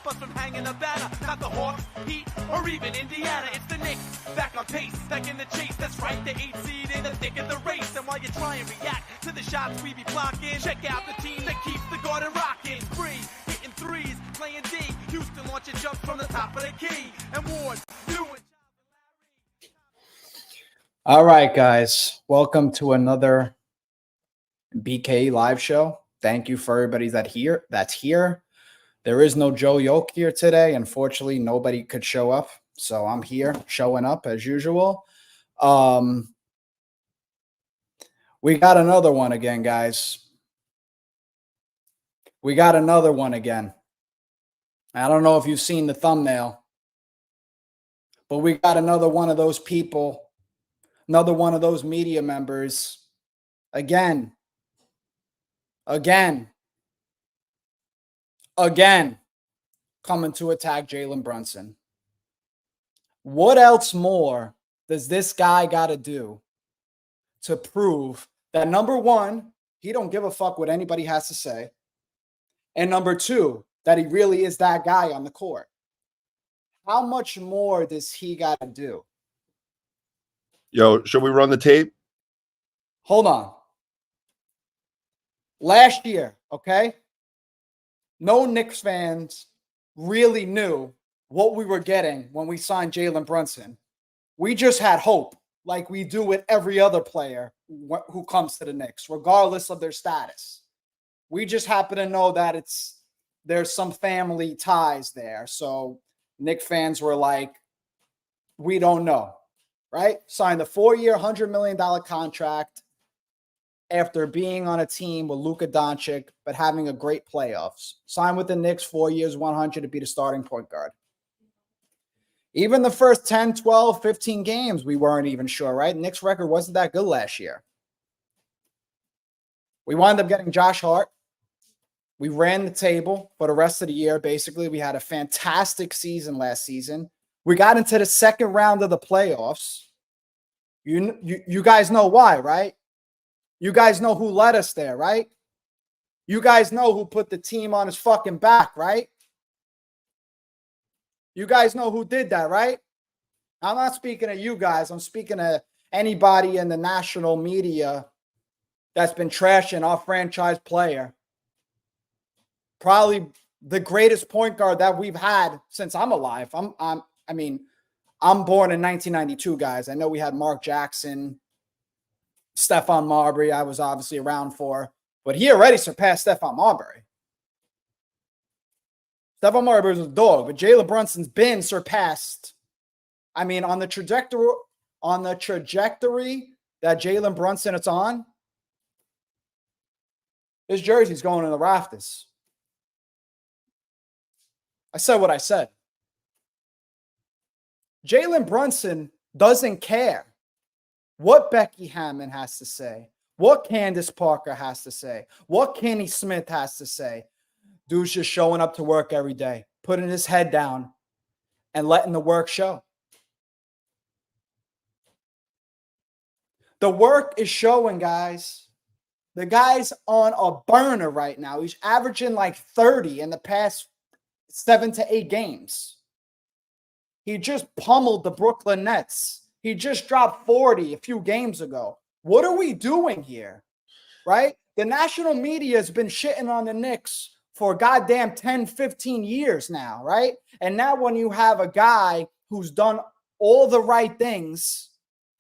stop us from hanging a banner. Not the Hawks, Heat, or even Indiana. It's the Knicks, back on pace, back in the chase. That's right, the 8th seed in the thick of the race. And while you try and react to the shots we be blocking, check out the team that keeps the Garden rocking. Free, hitting threes, playing D. Houston launching jumps from the top of the key. And Ward, doing. All right, guys, welcome to another BK live show. Thank you for everybody that's here. There is no Joe Yoke here today. Unfortunately, nobody could show up, so I'm here showing up as usual. We got another one again, guys. We got another one again. I don't know if you've seen the thumbnail, but we got another one of those people, another one of those media members again coming to attack Jalen Brunson. What else more does this guy got to do to prove that, number one, he don't give a fuck what anybody has to say, and number two, that he really is that guy on the court? How much more does he got to do? Yo, should we run the tape? Hold on. Last year, okay? No Knicks fans really knew what we were getting when we signed Jalen Brunson. We just had hope, like we do with every other player who comes to the Knicks, regardless of their status. We just happen to know that there's some family ties there. So Knicks fans were like, we don't know, right? Signed a 4-year, $100 million contract after being on a team with Luka Doncic, but having a great playoffs. Signed with the Knicks, 4 years, 100 to be the starting point guard. Even the first 10, 12, 15 games, we weren't even sure, right? Knicks record wasn't that good last year. We wound up getting Josh Hart. We ran the table for the rest of the year. Basically, we had a fantastic season last season. We got into the second round of the playoffs. You guys know why, right? You guys know who led us there, right? You guys know who put the team on his fucking back, right? You guys know who did that, right? I'm not speaking of you guys. I'm speaking of anybody in the national media that's been trashing our franchise player. Probably the greatest point guard that we've had since I'm alive. I'm born in 1992, guys. I know we had Mark Jackson, Stephon Marbury, I was obviously around for, but he already surpassed Stephon Marbury. Stephon Marbury was a dog, but Jalen Brunson's been surpassed. I mean, on the trajectory that Jalen Brunson is on, his jersey's going in the rafters. I said what I said. Jalen Brunson doesn't care what Becky Hammond has to say, what Candace Parker has to say, what Kenny Smith has to say. Dude's just showing up to work every day, putting his head down and letting the work show. The work is showing, guys. The guy's on a burner right now. He's averaging like 30 in the past 7 to 8 games. He just pummeled the Brooklyn Nets. He just dropped 40 a few games ago. What are we doing here, right? The national media has been shitting on the Knicks for goddamn 10, 15 years now, right? And now when you have a guy who's done all the right things,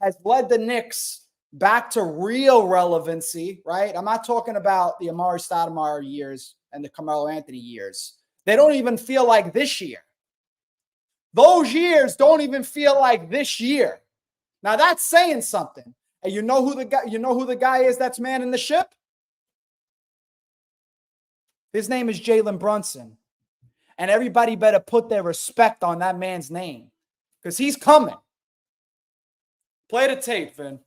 has led the Knicks back to real relevancy, right? I'm not talking about the Amari Stoudemire years and the Carmelo Anthony years. They don't even feel like this year. Those years don't even feel like this year. Now that's saying something. And you know who the guy is that's manning the ship? His name is Jalen Brunson. And everybody better put their respect on that man's name, because he's coming. Play the tape, Vin.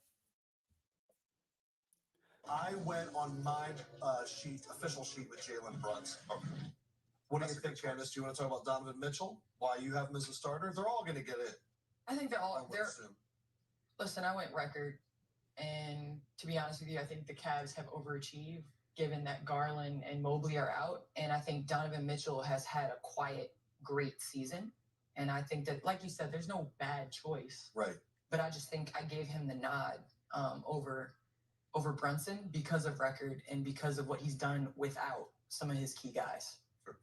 I went on my official sheet with Jalen Brunson. Okay. What do you think, Candace? Do you want to talk about Donovan Mitchell? Why you have him as a starter? They're all going to get in. I think they're all. Listen, I went record, and to be honest with you, I think the Cavs have overachieved, given that Garland and Mobley are out, and I think Donovan Mitchell has had a quiet great season. And I think that, like you said, there's no bad choice. Right. But I just think I gave him the nod over Brunson because of record and because of what he's done without some of his key guys.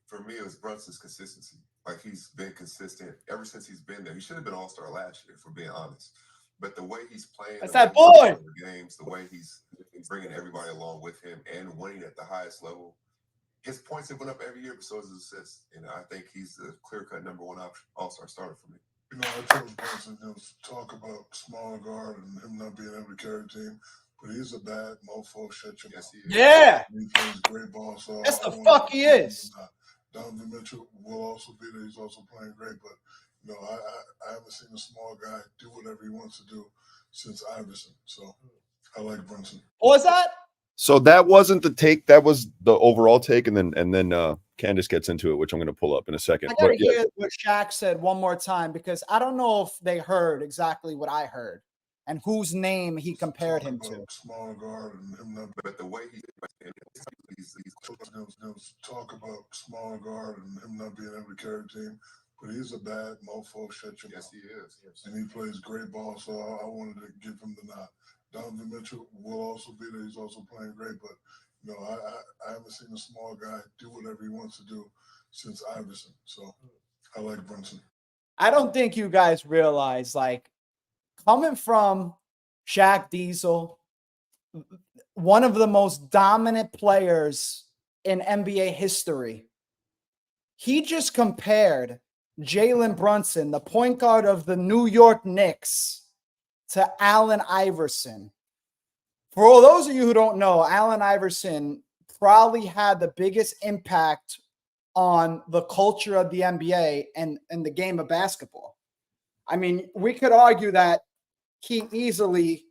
For me, it was Brunson's consistency. Like, he's been consistent ever since he's been there. He should have been All-Star last year, if we're being honest. But the way he's playing, That's the way that he's boy. playing the games, the way he's bringing everybody along with him and winning at the highest level, his points have went up every year, but so has his assists. And I think he's the clear-cut number one option, All-Star starter for me. You know, I told Brunson, talk about smaller guard and him not being able to carry a team, but he's a bad mofo. Shut your mouth. Yes, he is. Yeah, He plays great ball. So that's I the wanna fuck he give him is. the nod. Donovan Mitchell will also be there. He's also playing great, but you know, I haven't seen a small guy do whatever he wants to do since Iverson. So I like Brunson. What was that? So that wasn't the take. That was the overall take, and then Candace gets into it, which I'm going to pull up in a second. I gotta But, yeah. hear what Shaq said one more time because I don't know if they heard exactly what I heard and whose name he compared him to. Smaller guard and him not. But the way he's Talk about smaller guard and him not being able to carry a team, but he's a bad mofo. Shut your mouth. yes, he is. Yes. And he plays great ball, so I wanted to give him the nod. Donovan Mitchell will also be there. He's also playing great, but you know, I haven't seen a small guy do whatever he wants to do since Iverson. So I like Brunson. I don't think you guys realize, like, coming from Shaq Diesel, one of the most dominant players in NBA history, he just compared Jalen Brunson, the point guard of the New York Knicks, to Allen Iverson. For all those of you who don't know, Allen Iverson probably had the biggest impact on the culture of the NBA and the game of basketball. I mean, we could argue that he easily,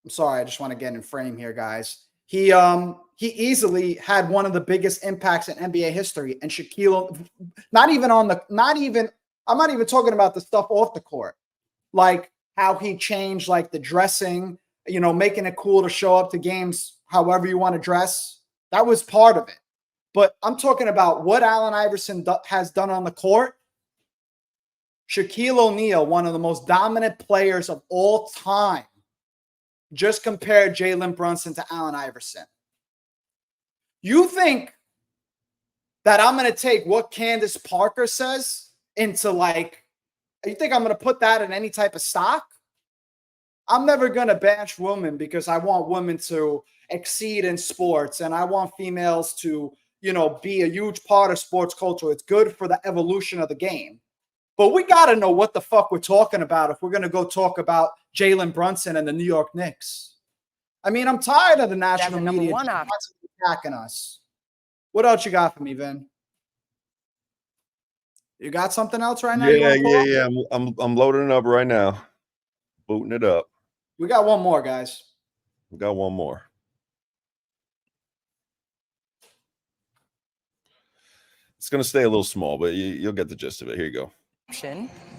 I'm sorry, I just want to get in frame here, guys. He easily had one of the biggest impacts in NBA history. And Shaquille, I'm not even talking about the stuff off the court, like how he changed, like the dressing, you know, making it cool to show up to games however you want to dress. That was part of it. But I'm talking about what Allen Iverson has done on the court. Shaquille O'Neal, one of the most dominant players of all time, just compared Jalen Brunson to Allen Iverson. You think that I'm going to take what Candace Parker says into, like, you think I'm going to put that in any type of stock? I'm never going to bash women because I want women to exceed in sports and I want females to, you know, be a huge part of sports culture. It's good for the evolution of the game. But we got to know what the fuck we're talking about if we're going to go talk about Jalen Brunson and the New York Knicks. I mean, I'm tired of the national media attacking us. What else you got for me, Vin? You got something else right now? Yeah. I'm loading it up right now. Booting it up. We got one more, guys. We got one more. It's going to stay a little small, but you'll get the gist of it. Here you go.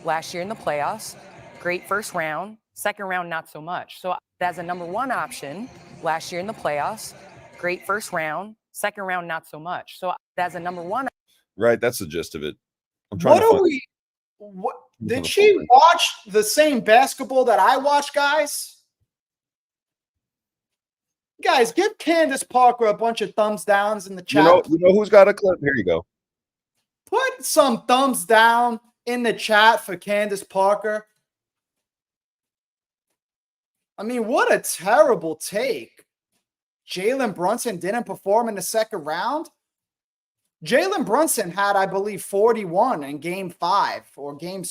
Last year in the playoffs, great first round, second round, not so much. So as a number one option last year in the playoffs, great first round, second round, not so much. So as a number one. Right. That's the gist of it. I'm trying What did she watch the same basketball that I watch, guys? Guys, give Candace Parker a bunch of thumbs downs in the chat. You know who's got a clip? Here you go. Put some thumbs down in the chat for Candace Parker. I mean, what a terrible take. Jalen Brunson didn't perform in the second round. Jalen Brunson had, I believe, 41 in game 5 or game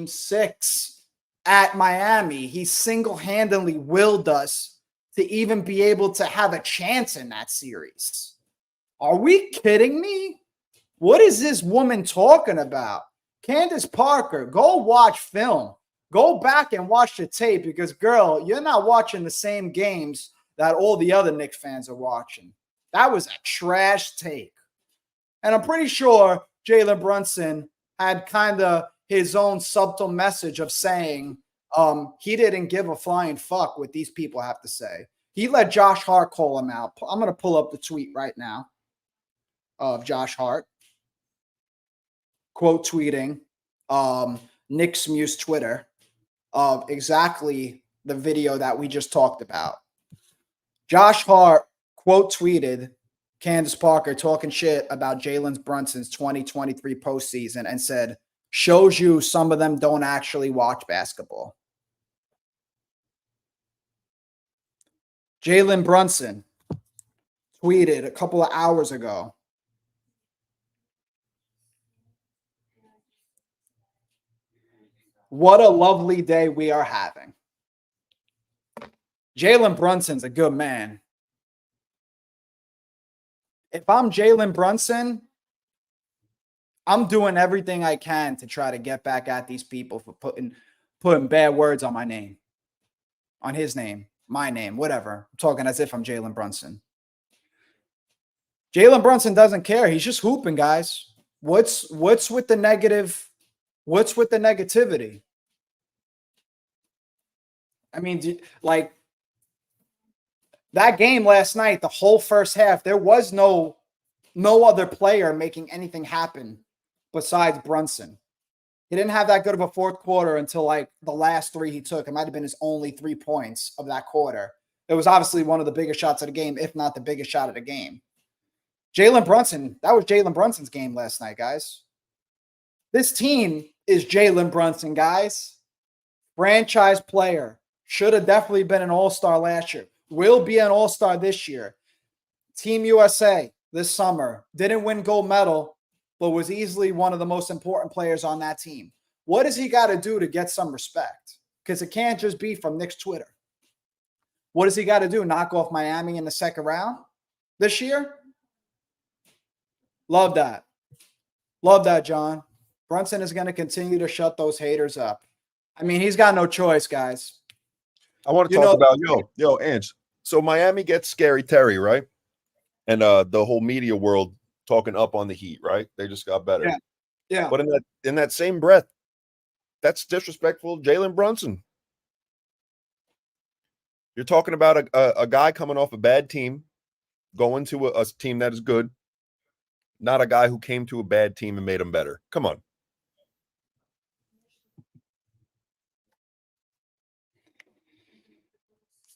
6 at Miami. He single-handedly willed us to even be able to have a chance in that series. Are we kidding me? What is this woman talking about? Candace Parker, go watch film. Go back and watch the tape because, girl, you're not watching the same games that all the other Knicks fans are watching. That was a trash take. And I'm pretty sure Jalen Brunson had kind of his own subtle message of saying he didn't give a flying fuck what these people have to say. He let Josh Hart call him out. I'm going to pull up the tweet right now. of Josh Hart quote tweeting Knicks Muse Twitter of exactly the video that we just talked about. Josh Hart quote tweeted Candace Parker talking shit about Jalen Brunson's 2023 postseason and said, shows you some of them don't actually watch basketball. Jalen Brunson tweeted a couple of hours ago, what a lovely day we are having. Jalen Brunson's a good man. If I'm Jalen Brunson, I'm doing everything I can to try to get back at these people for putting bad words on my name, on his name, my name, whatever. I'm talking as if I'm Jalen Brunson. Jalen Brunson doesn't care. He's just hooping, guys. What's with the negative? What's with the negativity? I mean, like that game last night, the whole first half, there was no other player making anything happen besides Brunson. He didn't have that good of a fourth quarter until like the last three he took. It might have been his only 3 points of that quarter. It was obviously one of the biggest shots of the game, if not the biggest shot of the game. Jalen Brunson, that was Jalen Brunson's game last night, guys. This team is Jalen Brunson, guys. Franchise player. Should have definitely been an all-star last year. Will be an all-star this year. Team USA this summer. Didn't win gold medal, but was easily one of the most important players on that team. What does he got to do to get some respect? Because it can't just be from Knicks Twitter. What does he got to do? Knock off Miami in the second round this year? Love that. Love that, John. Brunson is going to continue to shut those haters up. I mean, he's got no choice, guys. I want to talk about, Ange. So Miami gets Scary Terry, right? And the whole media world talking up on the Heat, right? They just got better. Yeah. But in that same breath, that's disrespectful. Jalen Brunson. You're talking about a guy coming off a bad team, going to a team that is good, not a guy who came to a bad team and made them better. Come on.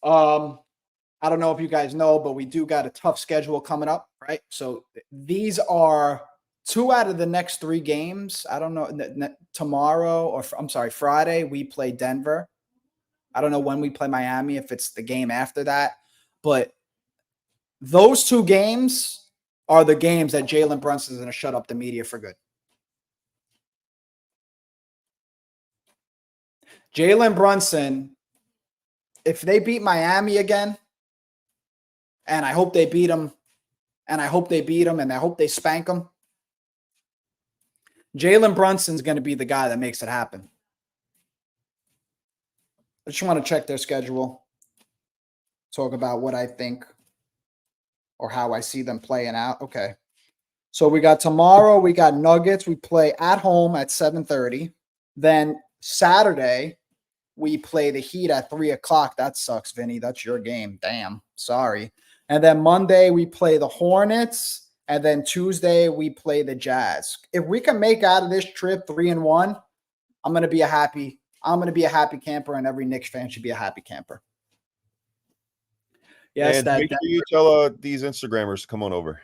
I don't know if you guys know, but we do got a tough schedule coming up, right? So these are 2 out of the next 3 games. I don't know, tomorrow Friday, we play Denver. I don't know when we play Miami, if it's the game after that. But those 2 games are the games that Jalen Brunson is going to shut up the media for good. Jalen Brunson, if they beat Miami again, and I hope they beat them, and I hope they spank them, Jalen Brunson's going to be the guy that makes it happen. I just want to check their schedule, talk about what I think or how I see them playing out. Okay. So we got tomorrow, we got Nuggets. We play at home at 7:30. Then Saturday, we play the Heat at 3 o'clock. That sucks, Vinny. That's your game. Damn. Sorry. And then Monday, we play the Hornets. And then Tuesday, we play the Jazz. If we can make out of this trip 3-1, I'm going to be a happy camper, and every Knicks fan should be a happy camper. Yes, and make sure you tell these Instagrammers to come on over.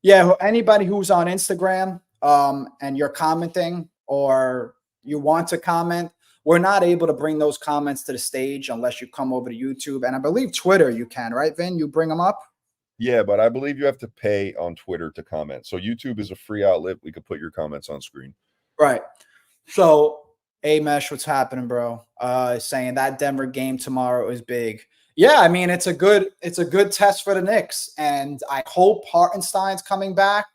Yeah, anybody who's on Instagram and you're commenting or you want to comment, we're not able to bring those comments to the stage unless you come over to YouTube. And I believe Twitter you can, right, Vin? You bring them up? Yeah, but I believe you have to pay on Twitter to comment. So YouTube is a free outlet. We could put your comments on screen. Right. So, Mesh, what's happening, bro? Saying that Denver game tomorrow is big. Yeah, I mean, it's a good test for the Knicks. And I hope Hartenstein's coming back.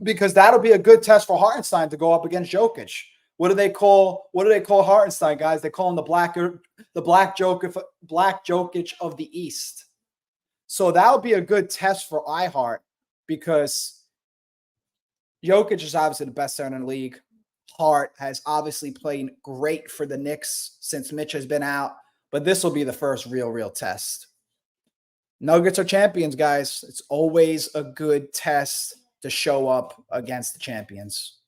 Because that'll be a good test for Hartenstein to go up against Jokic. What do they call Hartenstein, guys? They call him the black Jokic of the East. So that would be a good test for iHeart because Jokic is obviously the best center in the league. Hart has obviously played great for the Knicks since Mitch has been out, but this will be the first real test. Nuggets are champions, guys. It's always a good test to show up against the champions.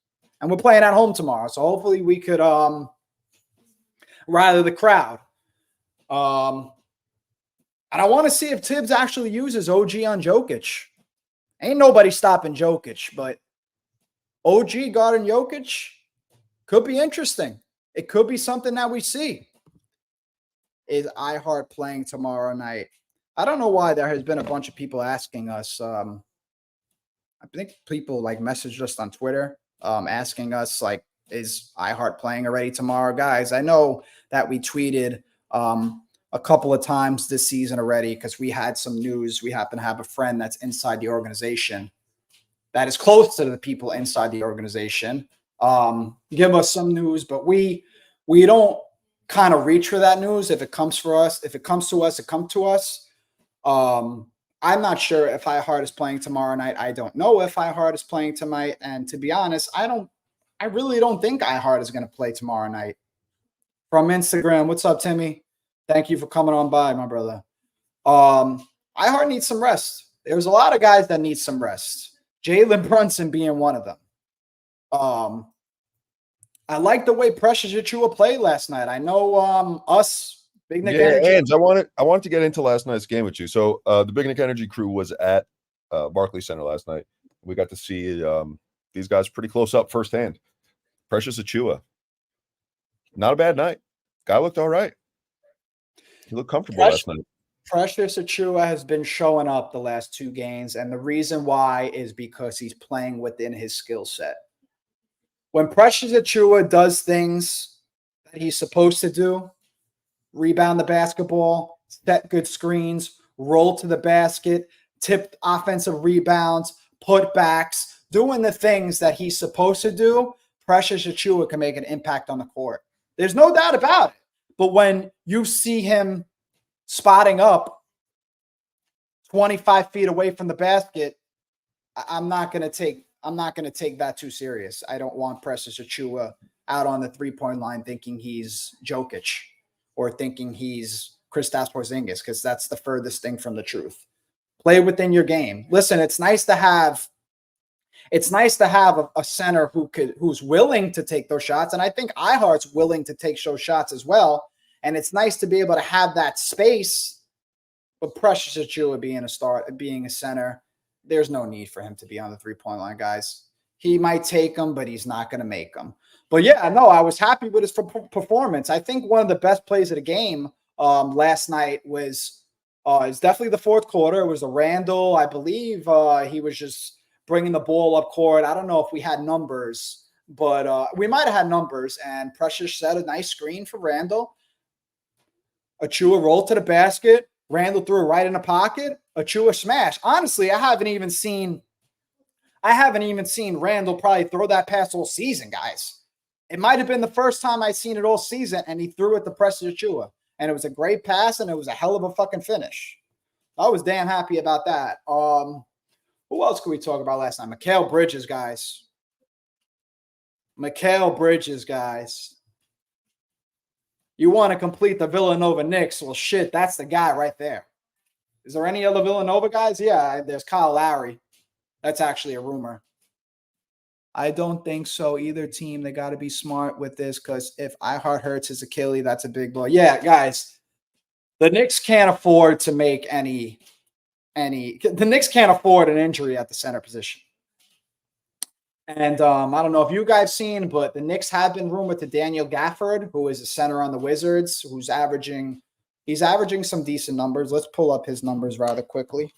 And we're playing at home tomorrow, so hopefully we could rally the crowd. And I want to see if Tibbs actually uses OG on Jokic. Ain't nobody stopping Jokic, but OG guarding Jokic could be interesting. It could be something that we see. Is iHeart playing tomorrow night? I don't know why there has been a bunch of people asking us. I think people like messaged us on Twitter asking us, like, is iHeart playing already tomorrow? Guys, I know that we tweeted a couple of times this season already because we had some news. We happen to have a friend that's inside the organization that is close to the people inside the organization. Give us some news, but we don't kind of reach for that news. If it comes to us, it comes to us. I'm not sure if iHeart is playing tomorrow night. I don't know if iHeart is playing tonight. And to be honest, I really don't think iHeart is going to play tomorrow night. From Instagram, what's up, Timmy? Thank you for coming on by, my brother. iHeart needs some rest. There's a lot of guys that need some rest. Jalen Brunson being one of them. I like the way Precious Achiuwa played last night. I know us, Big Nick Energy. And I wanted to get into last night's game with you. So the Big Nick Energy crew was at Barclays Center last night. We got to see these guys pretty close up firsthand. Precious Achiuwa, not a bad night. Guy looked all right. He looked comfortable last night. Precious Achiuwa has been showing up the last 2 games, and the reason why is because he's playing within his skill set. When Precious Achiuwa does things that he's supposed to do, rebound the basketball, set good screens, roll to the basket, tip offensive rebounds, putbacks, doing the things that he's supposed to do, Precious Achiuwa can make an impact on the court. There's no doubt about it. But when you see him spotting up 25 feet away from the basket, I'm not going to take that too serious. I don't want Precious Achiuwa out on the 3-point line thinking he's Jokic or thinking he's Kristaps Porzingis, because that's the furthest thing from the truth. Play within your game. Listen, it's nice to have a center who's willing to take those shots, and I think iHeart's willing to take those shots as well. And it's nice to be able to have that space. But Precious Achiuwa being a center, there's no need for him to be on the 3-point line, guys. He might take them, but he's not going to make them. But yeah, no, I was happy with his performance. I think one of the best plays of the game last night was it's definitely the fourth quarter. It was a Randall. I believe he was just bringing the ball up court. I don't know if we had numbers, but we might have had numbers. And Precious set a nice screen for Randall. Achiuwa rolled to the basket. Randall threw it right in the pocket. Achiuwa smash. Honestly, I haven't even seen Randall probably throw that pass all season, guys. It might have been the first time I've seen it all season, and he threw it to Precious Achiuwa. And it was a great pass, and it was a hell of a fucking finish. I was damn happy about that. Who else could we talk about last night? Mikal Bridges, guys. You want to complete the Villanova Knicks? Well, shit, that's the guy right there. Is there any other Villanova guys? Yeah, there's Kyle Lowry. That's actually a rumor. I don't think so. Either team, they got to be smart with this, because if iHeart hurts his Achilles, that's a big blow. Yeah, guys, the Knicks can't afford to make the Knicks can't afford an injury at the center position. And I don't know if you guys seen, but the Knicks have been rumored to Daniel Gafford, who is a center on the Wizards, who's averaging some decent numbers. Let's pull up his numbers rather quickly.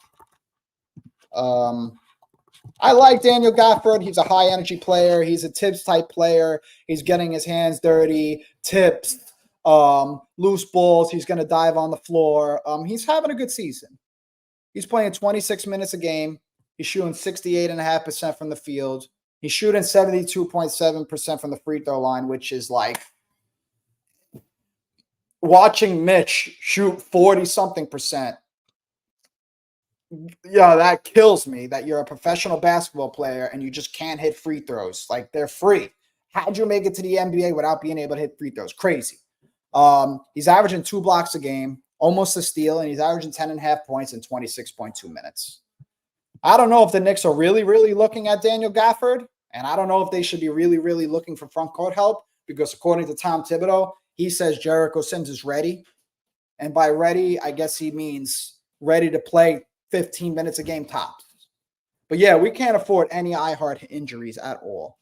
I like Daniel Gafford. He's a high energy player. He's a Tibbs type player. He's getting his hands dirty, tips, loose balls. He's going to dive on the floor. He's having a good season. He's playing 26 minutes a game. He's shooting 68.5% from the field. He's shooting 72.7% from the free throw line, which is like watching Mitch shoot 40-something%. Yeah, that kills me that you're a professional basketball player and you just can't hit free throws. Like, they're free. How'd you make it to the NBA without being able to hit free throws? Crazy. He's averaging 2 blocks a game, almost a steal, and he's averaging 10.5 points in 26.2 minutes. I don't know if the Knicks are really, really looking at Daniel Gafford, and I don't know if they should be really, really looking for front court help, because according to Tom Thibodeau, he says Jericho Sims is ready. And by ready, I guess he means ready to play 15 minutes a game tops. But yeah, we can't afford any iHeart injuries at all.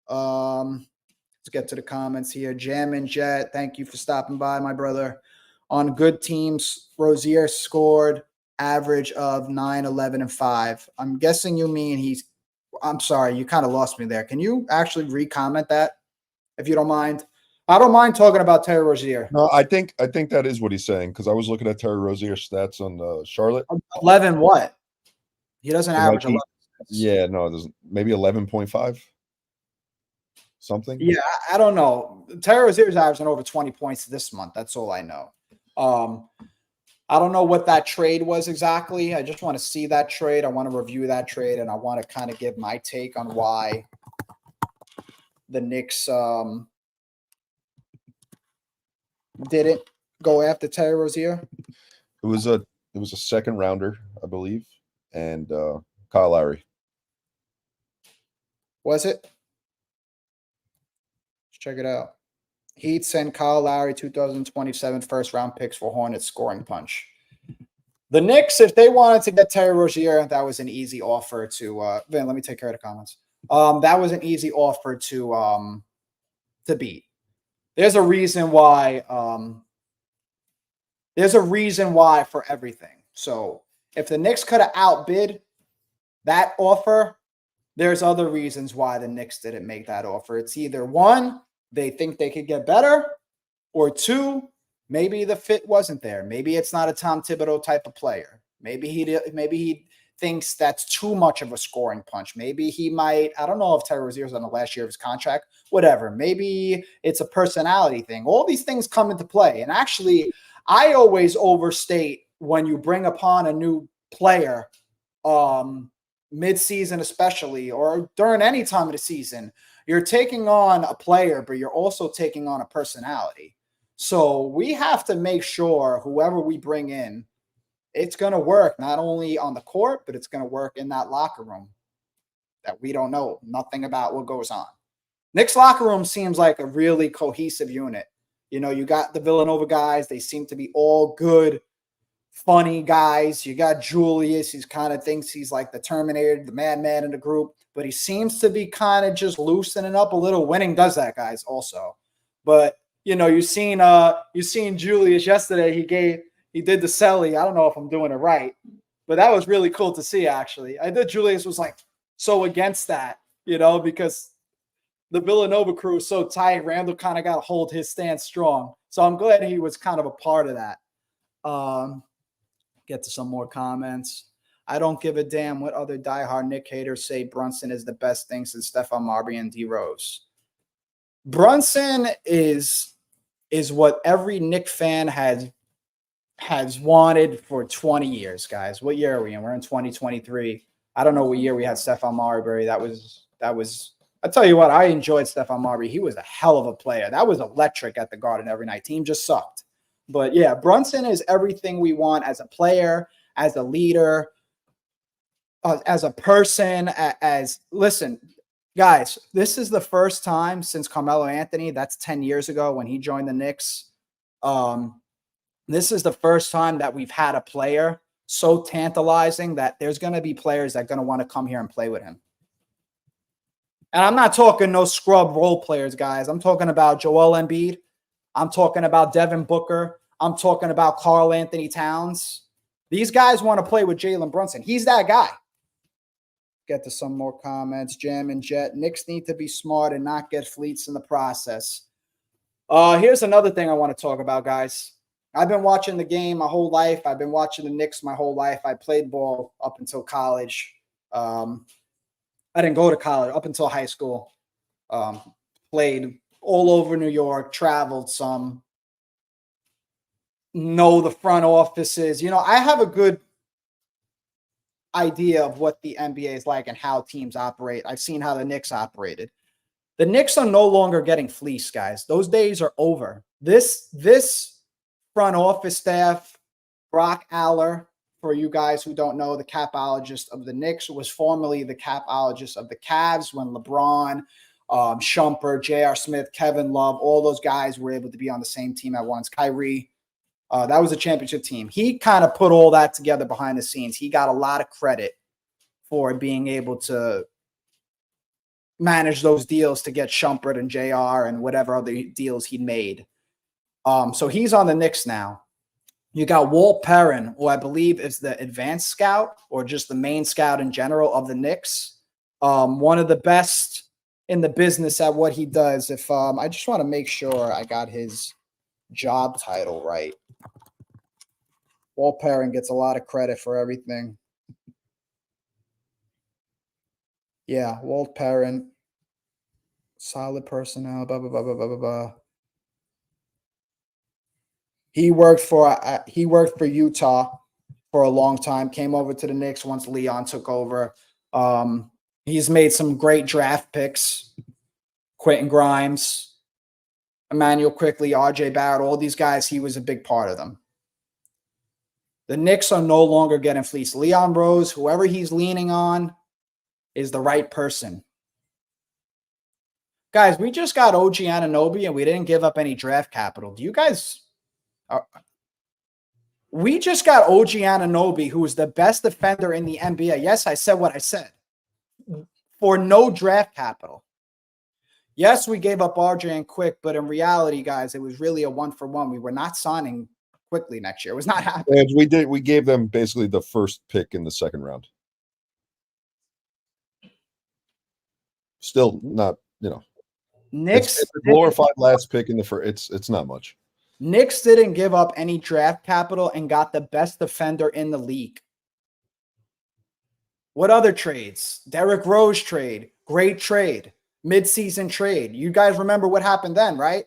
Let's get to the comments here. Jam and Jet, thank you for stopping by, my brother. On good teams, Rozier scored average of 9, 11, and 5. I'm guessing you mean I'm sorry, you kind of lost me there. Can you actually re-comment that, if you don't mind? I don't mind talking about Terry Rozier. No, I think that is what he's saying, because I was looking at Terry Rozier's stats on Charlotte. 11 what? He doesn't average 11. Yeah, no, it doesn't. Maybe 11.5. Something. Yeah, I don't know. Terry Rozier's averaging over 20 points this month. That's all I know. I don't know what that trade was exactly. I just want to see that trade. I want to review that trade, and I want to kind of give my take on why the Knicks didn't go after Terry Rozier. It was a second rounder, I believe, and Kyle Lowry. Was it? Let's check it out. Heat sent Kyle Lowry 2027 first round picks for Hornets scoring punch. The Knicks, if they wanted to get Terry Rozier, that was an easy offer to Vin, let me take care of the comments. That was an easy offer to beat. There's a reason why for everything. So if the Knicks could have outbid that offer, there's other reasons why the Knicks didn't make that offer. It's either one, they think they could get better, or two, maybe the fit wasn't there. Maybe it's not a Tom Thibodeau type of player. Maybe he thinks that's too much of a scoring punch. Maybe he might, I don't know if Terry Rozier's on the last year of his contract, whatever. Maybe it's a personality thing. All these things come into play. And actually, I always overstate when you bring upon a new player, mid-season especially, or during any time of the season. You're taking on a player, but you're also taking on a personality. So we have to make sure whoever we bring in, it's going to work not only on the court, but it's going to work in that locker room that we don't know nothing about what goes on. Knicks locker room seems like a really cohesive unit. You know, you got the Villanova guys. They seem to be all good, funny guys. You got Julius. He kind of thinks he's like the Terminator, the madman in the group, but he seems to be kind of just loosening up a little. Winning does that, guys, also. But, you know, you seen Julius yesterday. He did the celly. I don't know if I'm doing it right, but that was really cool to see, actually. I thought Julius was like so against that, you know, because the Villanova crew is so tight. Randall kind of got to hold his stance strong. So I'm glad he was kind of a part of that. Get to some more comments. I don't give a damn what other diehard Knick haters say. Brunson is the best thing since Stephon Marbury and D Rose. Brunson is what every Knick fan has wanted for 20 years, guys. What year are we in? We're in 2023. I don't know what year we had Stephon Marbury. That was. I tell you what, I enjoyed Stephon Marbury. He was a hell of a player. That was electric at the Garden every night. Team just sucked. But yeah, Brunson is everything we want as a player, as a leader, as a person, listen, guys, this is the first time since Carmelo Anthony, that's 10 years ago when he joined the Knicks. This is the first time that we've had a player so tantalizing that there's going to be players that are going to want to come here and play with him. And I'm not talking no scrub role players, guys. I'm talking about Joel Embiid. I'm talking about Devin Booker. I'm talking about Karl Anthony Towns. These guys want to play with Jalen Brunson. He's that guy. Get to some more comments. Jam and Jet. Knicks need to be smart and not get fleets in the process. Here's another thing I want to talk about, guys. I've been watching the game my whole life. I've been watching the Knicks my whole life. I played ball up until college. I didn't go to college up until high school. Played all over New York, traveled some, know the front offices. You know, I have a good idea of what the NBA is like and how teams operate. I've seen how the Knicks operated. The Knicks are no longer getting fleeced, guys. Those days are over. This front office staff, Brock Aller, for you guys who don't know, the capologist of the Knicks, was formerly the capologist of the Cavs when LeBron, Shumpert, J.R. Smith, Kevin Love, all those guys were able to be on the same team at once. Kyrie, that was a championship team. He kind of put all that together behind the scenes. He got a lot of credit for being able to manage those deals to get Shumpert and JR and whatever other deals he made. So he's on the Knicks now. You got Walt Perrin, who I believe is the advanced scout or just the main scout in general of the Knicks. One of the best in the business at what he does. If I just want to make sure I got his job title right. Walt Perrin gets a lot of credit for everything. Yeah, Walt Perrin, solid personnel, blah, blah, blah, blah, blah, blah, blah. He worked for Utah for a long time, came over to the Knicks once Leon took over. He's made some great draft picks. Quentin Grimes, Emmanuel Quickley, RJ Barrett, all these guys, he was a big part of them. The Knicks are no longer getting fleeced. Leon Rose, whoever he's leaning on, is the right person. Guys, we just got OG Anunoby and we didn't give up any draft capital. Do you guys... We just got OG Anunoby, who is the best defender in the NBA. Yes, I said what I said. For no draft capital. Yes, we gave up RJ and Quick, but in reality, guys, it was really a 1-for-1. We were not signing Quickly next year. It was not happening. And we gave them basically the first pick in the second round. Still not, Knicks, it's a glorified last pick in the first. It's not much. Knicks didn't give up any draft capital and got the best defender in the league. What other trades? Derrick Rose trade. Great trade. Mid-season trade. You guys remember what happened then, right?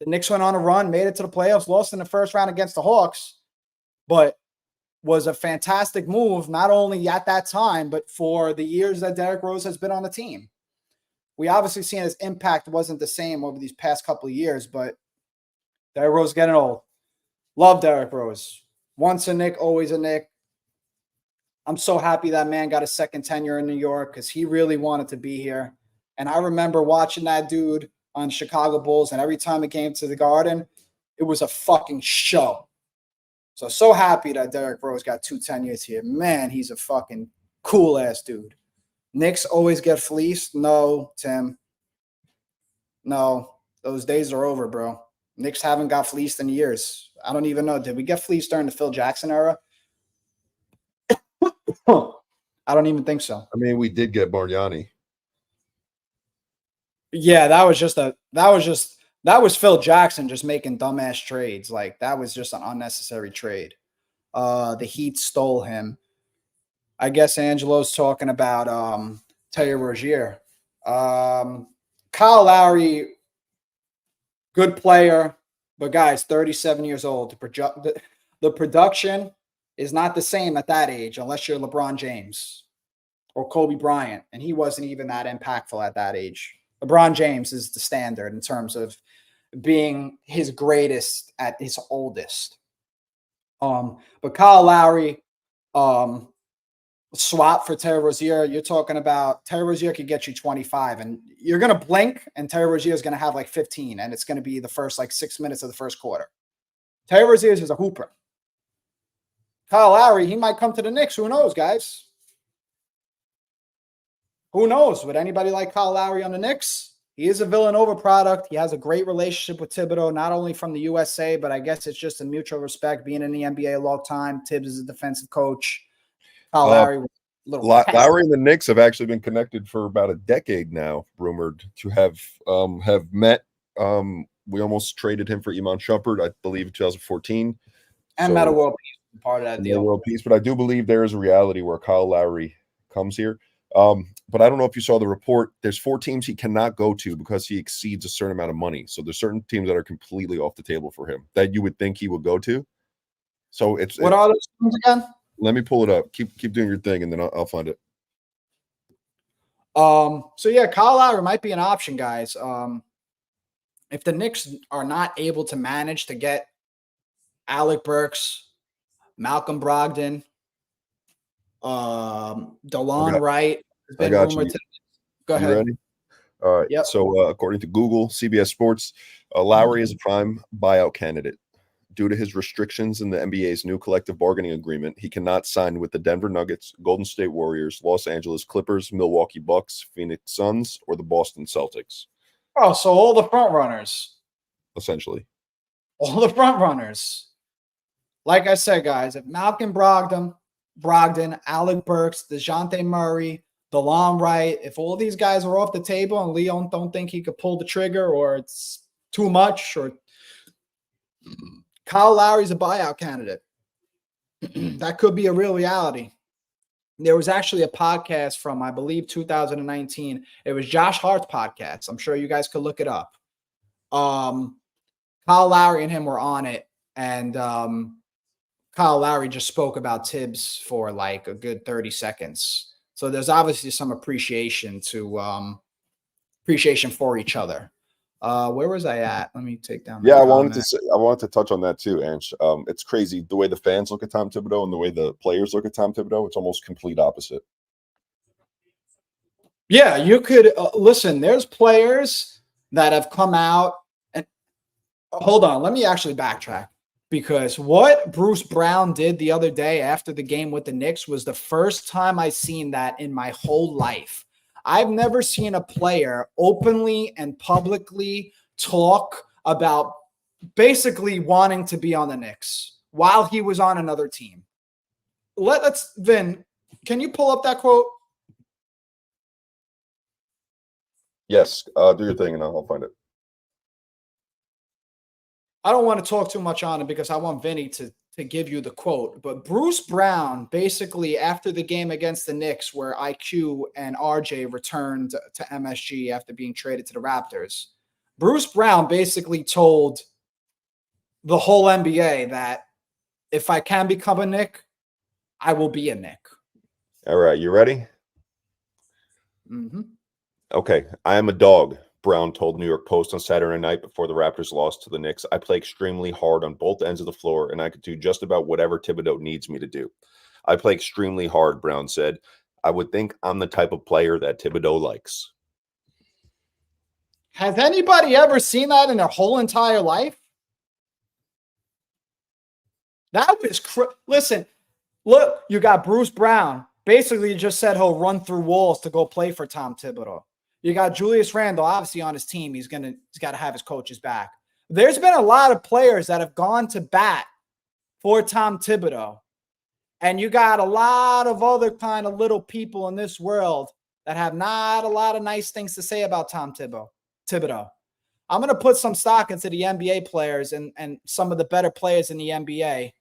The Knicks went on a run, made it to the playoffs, lost in the first round against the Hawks, but was a fantastic move, not only at that time, but for the years that Derrick Rose has been on the team. We obviously seen his impact wasn't the same over these past couple of years, but Derrick Rose getting old. Love Derrick Rose. Once a Knick, always a Knick. I'm so happy that man got a second tenure in New York because he really wanted to be here. And I remember watching that dude on Chicago Bulls, and every time it came to the Garden, it was a fucking show. So happy that Derrick Rose got 2 tenures here. Man, he's a fucking cool-ass dude. Knicks always get fleeced? No, Tim. No, those days are over, bro. Knicks haven't got fleeced in years. I don't even know. Did we get fleeced during the Phil Jackson era? I don't even think so. I mean, we did get Bargnani. Yeah, that was Phil Jackson just making dumbass trades. Like, that was just an unnecessary trade. The Heat stole him. I guess Angelo's talking about Terry Rozier. Kyle Lowry, good player, but guys, 37 years old. The production is not the same at that age unless you're LeBron James or Kobe Bryant, and he wasn't even that impactful at that age. LeBron James is the standard in terms of being his greatest at his oldest. But Kyle Lowry, swap for Terry Rozier, you're talking about Terry Rozier could get you 25, and you're going to blink, and Terry Rozier is going to have like 15, and it's going to be the first 6 minutes of the first quarter. Terry Rozier is a hooper. Kyle Lowry, he might come to the Knicks. Who knows, guys? Who knows? Would anybody like Kyle Lowry on the Knicks? He is a Villanova product. He has a great relationship with Thibodeau, not only from the USA, but I guess it's just a mutual respect. Being in the NBA a long time, Tibbs is a defensive coach. Kyle Lowry was a little Lowry and the Knicks have actually been connected for about a decade now, rumored to have met. We almost traded him for Iman Shumpert, I believe, in 2014. And Metta World Peace, part of that deal. World Peace, but I do believe there is a reality where Kyle Lowry comes here. But I don't know if you saw the report. There's 4 teams he cannot go to because he exceeds a certain amount of money. So there's certain teams that are completely off the table for him that you would think he would go to. So what are those teams again? Let me pull it up. Keep doing your thing, and then I'll find it. So yeah, Kyle Lowry might be an option, guys. If the Knicks are not able to manage to get Alec Burks, Malcolm Brogdon, DeLon Wright has I been got rumored you. to. Go You ahead. ready? All right. Yep. So, according to Google, CBS Sports, Lowry is a prime buyout candidate. Due to his restrictions in the NBA's new collective bargaining agreement, he cannot sign with the Denver Nuggets, Golden State Warriors, Los Angeles Clippers, Milwaukee Bucks, Phoenix Suns, or the Boston Celtics, Oh, so all the front runners. essentially. All the front runners. Like I said, guys, if Malcolm Brogdon, Alec Burks, DeJounte Murray, DeLon Wright, if all these guys are off the table and Leon don't think he could pull the trigger or it's too much, or Kyle Lowry's a buyout candidate. That could be a real reality. There was actually a podcast from, I believe, 2019. It was Josh Hart's podcast. I'm sure you guys could look it up. Kyle Lowry and him were on it, and Kyle Lowry just spoke about Tibbs for like a good 30 seconds. So there's obviously some appreciation for each other. Where was I at? Let me take down. Yeah, I wanted to touch on that too, Ange. It's crazy the way the fans look at Tom Thibodeau and the way the players look at Tom Thibodeau. It's almost complete opposite. Yeah, you could listen. There's players that have come out and hold on. Let me actually backtrack, because what Bruce Brown did the other day after the game with the Knicks was the first time I've seen that in my whole life. I've never seen a player openly and publicly talk about basically wanting to be on the Knicks while he was on another team. Let's Vin, can you pull up that quote? Yes, do your thing and I'll find it. I don't want to talk too much on it because I want Vinny to give you the quote. But Bruce Brown, basically after the game against the Knicks, where IQ and RJ returned to MSG after being traded to the Raptors, Bruce Brown basically told the whole NBA that if I can become a Knick, I will be a Knick. All right, you ready? Mm-hmm. Okay, I am a dog, Brown told New York Post on Saturday night before the Raptors lost to the Knicks. I play extremely hard on both ends of the floor, and I could do just about whatever Thibodeau needs me to do. I play extremely hard, Brown said. I would think I'm the type of player that Thibodeau likes. Has anybody ever seen that in their whole entire life? That was listen, look, you got Bruce Brown. Basically just said he'll run through walls to go play for Tom Thibodeau. You got Julius Randle, obviously on his team. He's got to have his coaches back. There's been a lot of players that have gone to bat for Tom Thibodeau. And you got a lot of other kind of little people in this world that have not a lot of nice things to say about Tom Thibodeau. I'm going to put some stock into the NBA players and some of the better players in the NBA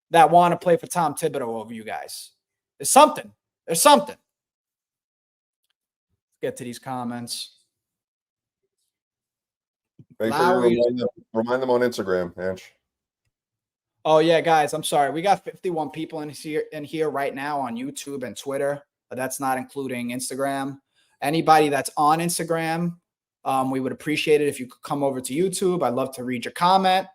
that want to play for Tom Thibodeau over you guys. There's something. There's something. Get to these comments. Make sure you remind them on Instagram, Ange. Oh yeah, guys, I'm sorry. We got 51 people in here right now on YouTube and Twitter, but that's not including Instagram. Anybody that's on Instagram, we would appreciate it if you could come over to YouTube. I'd love to read your comment.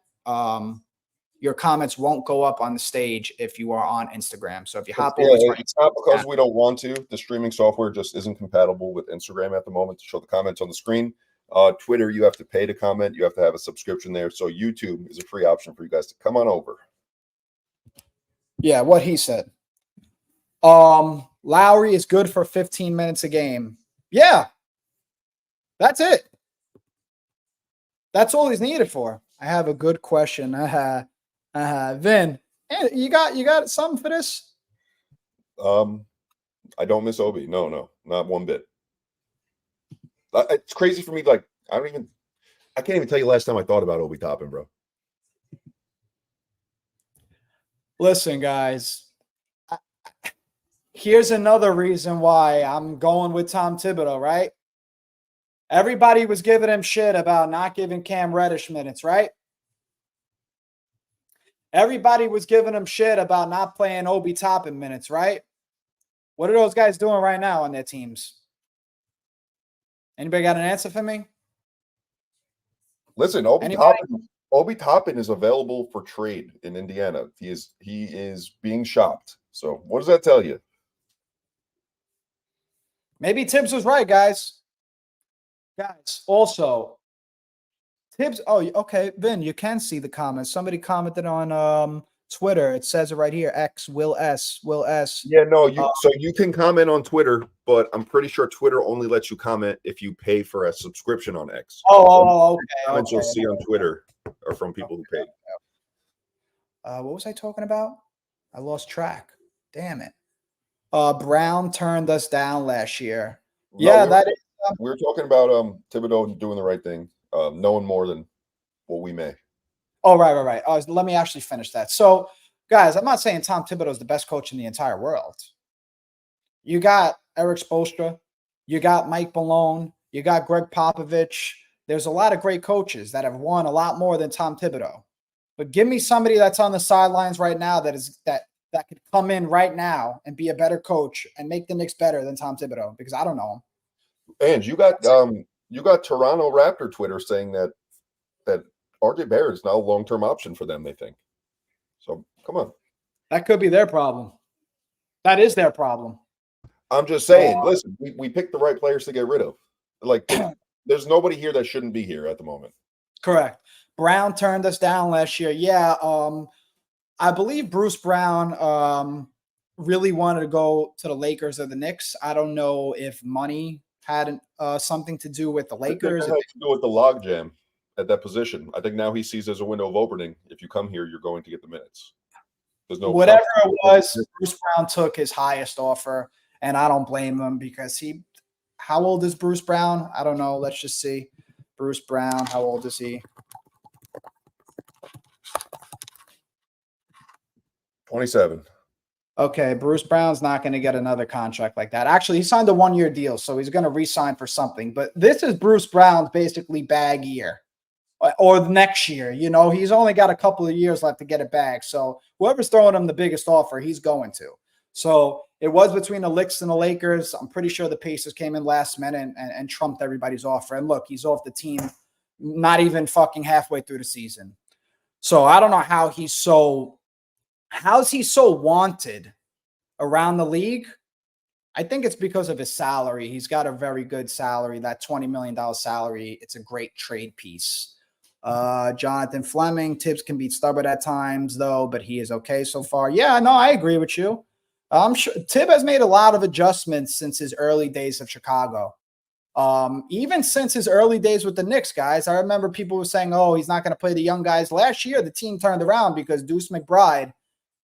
Your comments won't go up on the stage if you are on Instagram. So if you hop over to our it's not because we don't want to. The streaming software just isn't compatible with Instagram at the moment to show the comments on the screen. Twitter, you have to pay to comment. You have to have a subscription there. So YouTube is a free option for you guys to come on over. Yeah, what he said. Lowry is good for 15 minutes a game. Yeah, that's it. That's all he's needed for. I have a good question. Vin, you got something for this? I don't miss Obi. No, not one bit. It's crazy for me. Like, I can't even tell you last time I thought about Obi Toppin, bro. Listen, guys, here's another reason why I'm going with Tom Thibodeau, right? Everybody was giving him shit about not giving Cam Reddish minutes, right? Everybody was giving him shit about not playing Obi Toppin minutes, right? What are those guys doing right now on their teams? Anybody got an answer for me? Listen, Obi Obi Toppin is available for trade in Indiana. He is being shopped. So what does that tell you? Maybe Tibbs was right, guys. Guys, also, Tibbs. Oh, okay, Vin, you can see the comments. Somebody commented on Twitter. It says it right here. X Will S. Yeah, no, so you can comment on Twitter, but I'm pretty sure Twitter only lets you comment if you pay for a subscription on X. Okay. Comments you'll see on Twitter are from people who paid. What was I talking about? I lost track. Damn it. Brown turned us down last year. No, we were talking about Thibodeau doing the right thing, knowing more than what we may. Oh, right. Let me actually finish that. So, guys, I'm not saying Tom Thibodeau is the best coach in the entire world. You got Erik Spoelstra. You got Mike Malone. You got Greg Popovich. There's a lot of great coaches that have won a lot more than Tom Thibodeau. But give me somebody that's on the sidelines right now that could come in right now and be a better coach and make the Knicks better than Tom Thibodeau, because I don't know him. And you got Toronto Raptor Twitter saying that RJ Barrett is now a long-term option for them, they think. So come on. That could be their problem. That is their problem. I'm just saying, listen, we picked the right players to get rid of. Like, there's nobody here that shouldn't be here at the moment. Correct. Brown turned us down last year. Yeah. I believe Bruce Brown really wanted to go to the Lakers or the Knicks. I don't know if money had something to do with the Lakers. It had to do with the logjam at that position. I think now he sees there's a window of opening. If you come here, you're going to get the minutes. There's no whatever it was. Bruce Brown took his highest offer, and I don't blame him because how old is Bruce Brown? I don't know. Let's just see. Bruce Brown, how old is he? 27. Okay, Bruce Brown's not going to get another contract like that. Actually, he signed a one-year deal, so he's going to re-sign for something. But this is Bruce Brown's basically bag year, or the next year. You know, he's only got a couple of years left to get it back. So whoever's throwing him the biggest offer, he's going to. So it was between the Knicks and the Lakers. I'm pretty sure the Pacers came in last minute and trumped everybody's offer. And look, he's off the team not even fucking halfway through the season. So I don't know how how's he so wanted around the league? I think it's because of his salary. He's got a very good salary, that $20 million salary. It's a great trade piece. Jonathan Fleming, Tibbs can be stubborn at times, though, but he is okay so far. Yeah, no, I agree with you. I'm sure Tibb has made a lot of adjustments since his early days of Chicago. Even since his early days with the Knicks, guys. I remember people were saying, oh, he's not going to play the young guys. Last year, the team turned around because Deuce McBride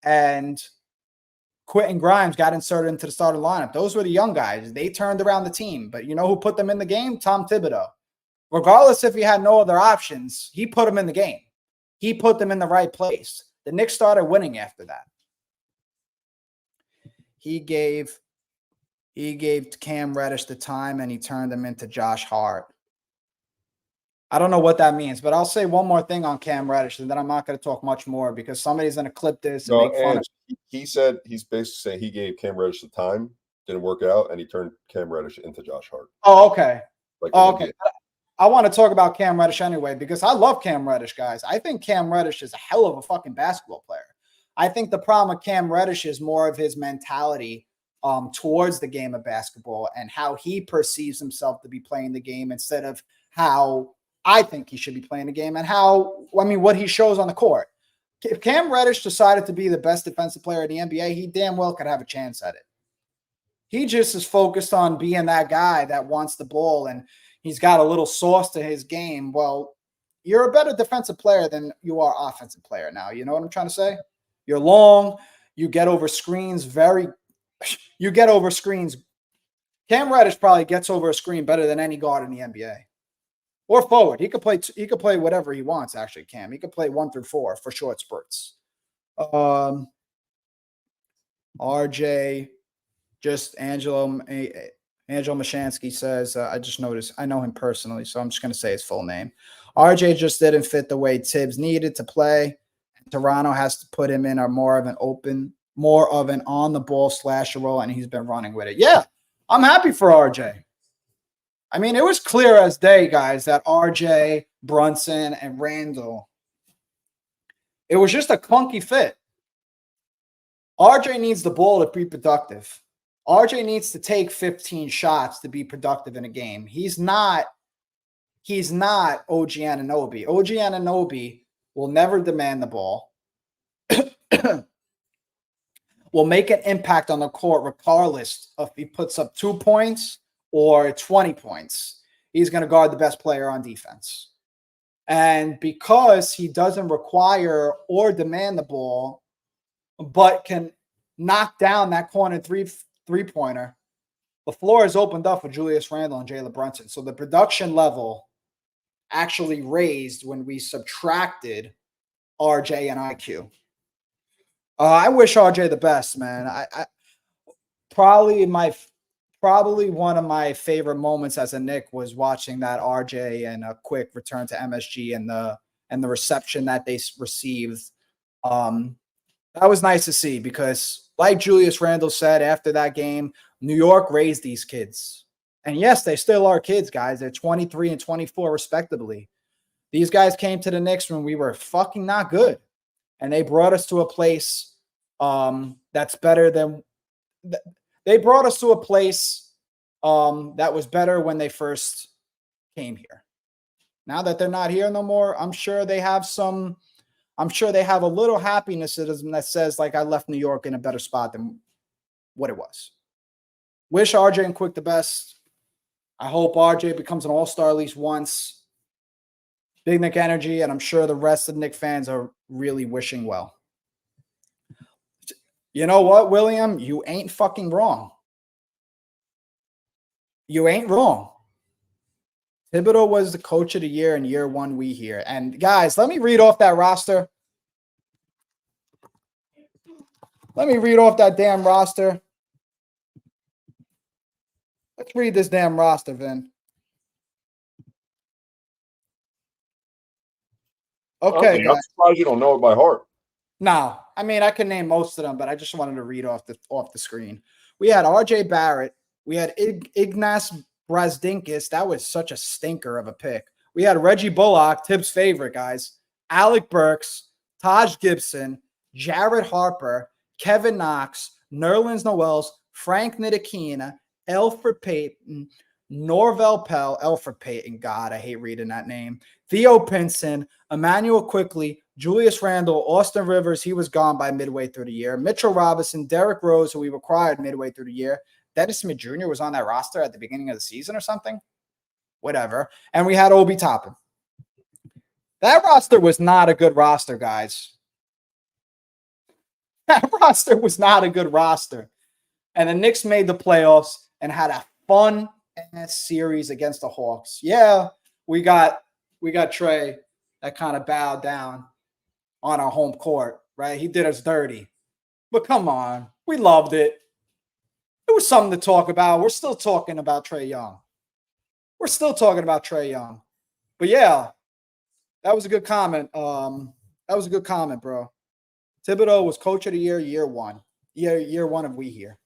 and Quentin Grimes got inserted into the starting lineup. Those were the young guys. They turned around the team. But you know who put them in the game? Tom Thibodeau. Regardless if he had no other options, he put them in the game. He put them in the right place. The Knicks started winning after that. He gave Cam Reddish the time, and he turned him into Josh Hart. I don't know what that means, but I'll say one more thing on Cam Reddish, and then I'm not going to talk much more because somebody's going to clip this and make fun of it. He said he's basically saying he gave Cam Reddish the time, didn't work out, and he turned Cam Reddish into Josh Hart. Oh, okay. Okay. I want to talk about Cam Reddish anyway because I love Cam Reddish, guys. I think Cam Reddish is a hell of a fucking basketball player. I think the problem with Cam Reddish is more of his mentality towards the game of basketball and how he perceives himself to be playing the game instead of how I think he should be playing the game and what he shows on the court. If Cam Reddish decided to be the best defensive player in the NBA, he damn well could have a chance at it. He just is focused on being that guy that wants the ball and he's got a little sauce to his game. Well, you're a better defensive player than you are offensive player now. You know what I'm trying to say? You're long. You get over screens Cam Reddish probably gets over a screen better than any guard in the NBA. Or forward. He could play whatever he wants, actually, Cam. He could play 1 through 4 for short spurts. RJ, just Angelo Mashansky says, I just noticed, I know him personally, so I'm just going to say his full name. RJ just didn't fit the way Tibbs needed to play. Toronto has to put him in more of an on-the-ball slasher role, and he's been running with it. Yeah, I'm happy for RJ. I mean, it was clear as day, guys, that RJ, Brunson, and Randall It was just a clunky fit. RJ needs the ball to be productive. RJ needs to take 15 shots to be productive in a game. He's not OG Anunoby. OG Anunoby will never demand the ball. Will make an impact on the court regardless of if he puts up 2 points or 20 points. He's going to guard the best player on defense. And because he doesn't require or demand the ball, but can knock down that corner three-pointer, the floor is opened up for Julius Randle and Jalen Brunson. So the production level actually raised when we subtracted RJ and IQ. I wish RJ the best, man. I probably one of my favorite moments as a Knick was watching that RJ and a quick return to MSG and the reception that they received. That was nice to see because, like Julius Randle said after that game, New York raised these kids. And yes, they still are kids, guys. They're 23 and 24 respectively. These guys came to the Knicks when we were fucking not good. And they brought us to a place that's better than – they brought us to a place that was better when they first came here. Now that they're not here no more, I'm sure they have a little happiness that says, like, I left New York in a better spot than what it was. Wish RJ and Quick the best. I hope RJ becomes an all-star at least once. Big Knick energy, and I'm sure the rest of the Knick fans are really wishing well. You know what, William? You ain't fucking wrong. You ain't wrong. Thibodeau was the coach of the year in year one we hear. And, guys, let me read off that roster. Let me read off that damn roster. Let's read this damn roster, Vin. Okay, guys. I'm surprised you don't know it by heart. No, I mean, I can name most of them, but I just wanted to read off the screen. We had RJ Barrett. We had Ignas Brazdinkis. That was such a stinker of a pick. We had Reggie Bullock, Tibbs' favorite, guys. Alec Burks, Taj Gibson, Jared Harper, Kevin Knox, Nerlens Noels, Frank Ntilikina, Elfrid Payton, Norvel Pell, Elfrid Payton, God, I hate reading that name. Theo Pinson, Emmanuel Quickley, Julius Randle, Austin Rivers, he was gone by midway through the year. Mitchell Robinson, Derrick Rose, who we acquired midway through the year. Dennis Smith Jr. was on that roster at the beginning of the season or something. Whatever. And we had Obi Toppin. That roster was not a good roster, guys. That roster was not a good roster. And the Knicks made the playoffs and had a fun-ass series against the Hawks. Yeah, we got Trey that kind of bowed down on our home court, right? He did us dirty. But come on, we loved it. It was something to talk about. We're still talking about Trae Young. We're still talking about Trae Young. But yeah, that was a good comment. That was a good comment, bro. Thibodeau was coach of the year, year one. Year one of we here.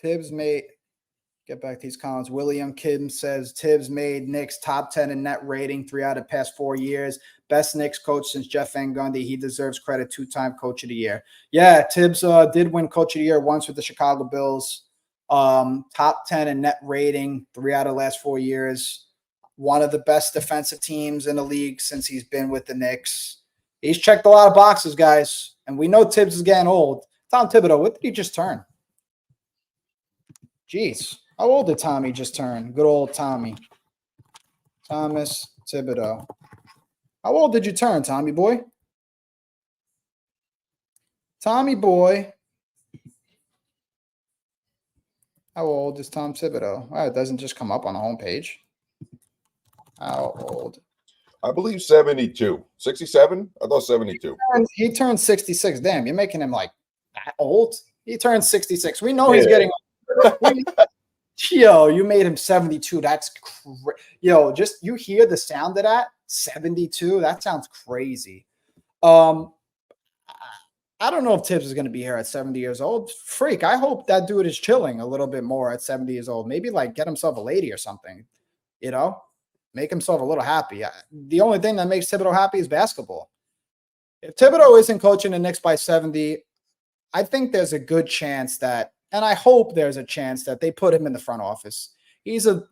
Tibbs made – get back to these comments. William Kim says Tibbs made Knicks top 10 in net rating 3 out of the past 4 years. Best Knicks coach since Jeff Van Gundy. He deserves credit. 2-time coach of the year. Yeah, Tibbs did win coach of the year once with the Chicago Bills. Top 10 in net rating 3 out of the last 4 years. One of the best defensive teams in the league since he's been with the Knicks. He's checked a lot of boxes, guys. And we know Tibbs is getting old. Tom Thibodeau, what did he just turn? Jeez. How old did Tommy just turn? Good old Tommy. Thomas Thibodeau. How old did you turn, Tommy boy? Tommy boy. How old is Tom Thibodeau? Oh, it doesn't just come up on the homepage. How old? I believe 72. 67? I thought 72. He turned 66. Damn, you're making him like that old? He turned 66. We know he's getting Yo, you made him 72. That's yo, just you hear the sound of that? 72. That sounds crazy. I don't know if Tibbs is going to be here at 70 years old. Freak, I hope that dude is chilling a little bit more at 70 years old. Maybe like get himself a lady or something, you know? make himself a little happy. The only thing that makes Thibodeau happy is basketball. If Thibodeau isn't coaching the Knicks by 70, I think there's a good chance that, and I hope there's a chance that they put him in the front office. He's a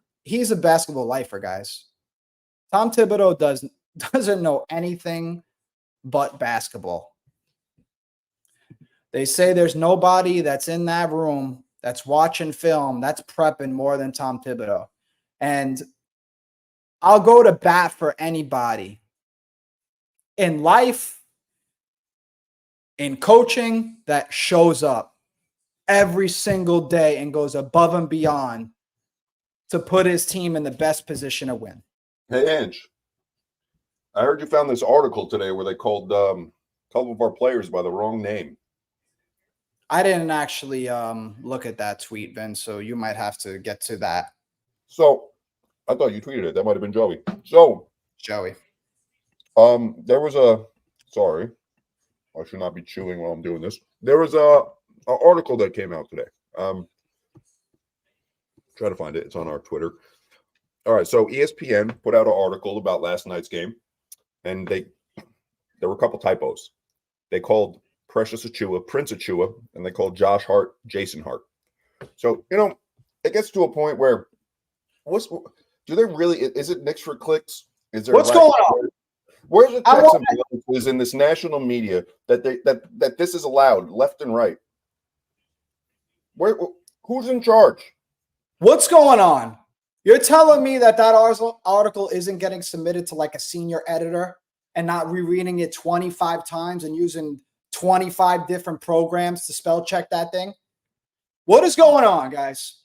basketball lifer, guys. Tom Thibodeau doesn't know anything but basketball. They say there's nobody that's in that room that's watching film, that's prepping more than Tom Thibodeau. And I'll go to bat for anybody in life, in coaching, that shows up every single day and goes above and beyond to put his team in the best position to win. Hey, Ange, I heard you found this article today where they called a couple of our players by the wrong name. I didn't actually look at that tweet, Vince, so you might have to get to that. So I thought you tweeted it. That might have been Joey. So Joey. there was a sorry, I should not be chewing while I'm doing this. There was a article that came out today. Try to find it. It's on our Twitter. All right. So ESPN put out an article about last night's game, and there were a couple typos. They called Precious Achiuwa Prince Achiuwa, and they called Josh Hart Jason Hart. So, it gets to a point where do they really, is it Knicks for clicks? Is there What's going on? Where's the checks and balances in this national media that this is allowed left and right? Who's in charge? What's going on? You're telling me that article isn't getting submitted to like a senior editor and not rereading it 25 times and using 25 different programs to spell check that thing? What is going on, guys?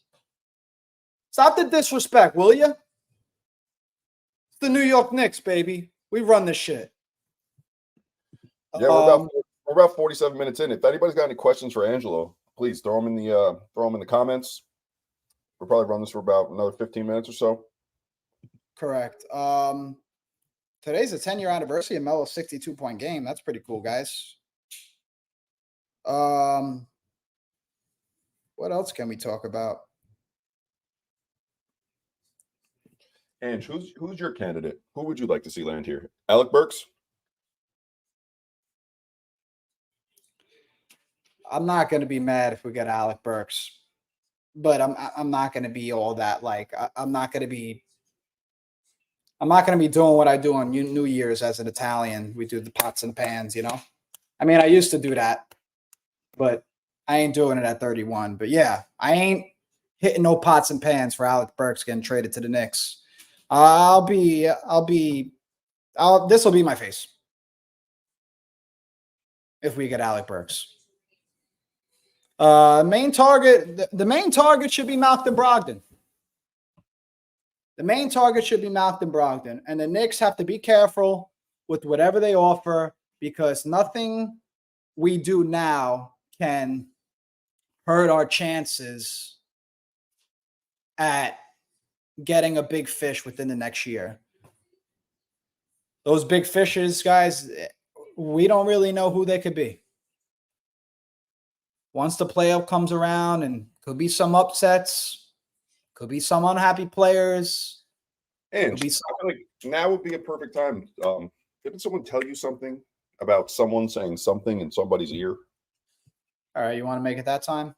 Stop the disrespect, will you? It's the New York Knicks, baby. We run this shit. Yeah, we're about 47 minutes in. If anybody's got any questions for Angelo, please throw them in the comments. We'll probably run this for about another 15 minutes or so. Correct. Today's the 10-year anniversary of Melo's 62-point game. That's pretty cool, guys. What else can we talk about? Ange, who's your candidate? Who would you like to see land here? Alec Burks? I'm not going to be mad if we get Alec Burks, but I'm not going to be all that I'm not going to be doing what I do on New Year's as an Italian. We do the pots and pans, I mean, I used to do that, but I ain't doing it at 31. But yeah, I ain't hitting no pots and pans for Alec Burks getting traded to the Knicks. This will be my face if we get Alec Burks. The main target should be Malcolm Brogdon. The main target should be Malcolm Brogdon. And the Knicks have to be careful with whatever they offer because nothing we do now can hurt our chances at getting a big fish within the next year. Those big fishes, guys, we don't really know who they could be. Once the playoff comes around, and could be some upsets, could be some unhappy players. And I feel like now would be a perfect time. Didn't someone tell you something about someone saying something in somebody's ear? All right, you want to make it that time?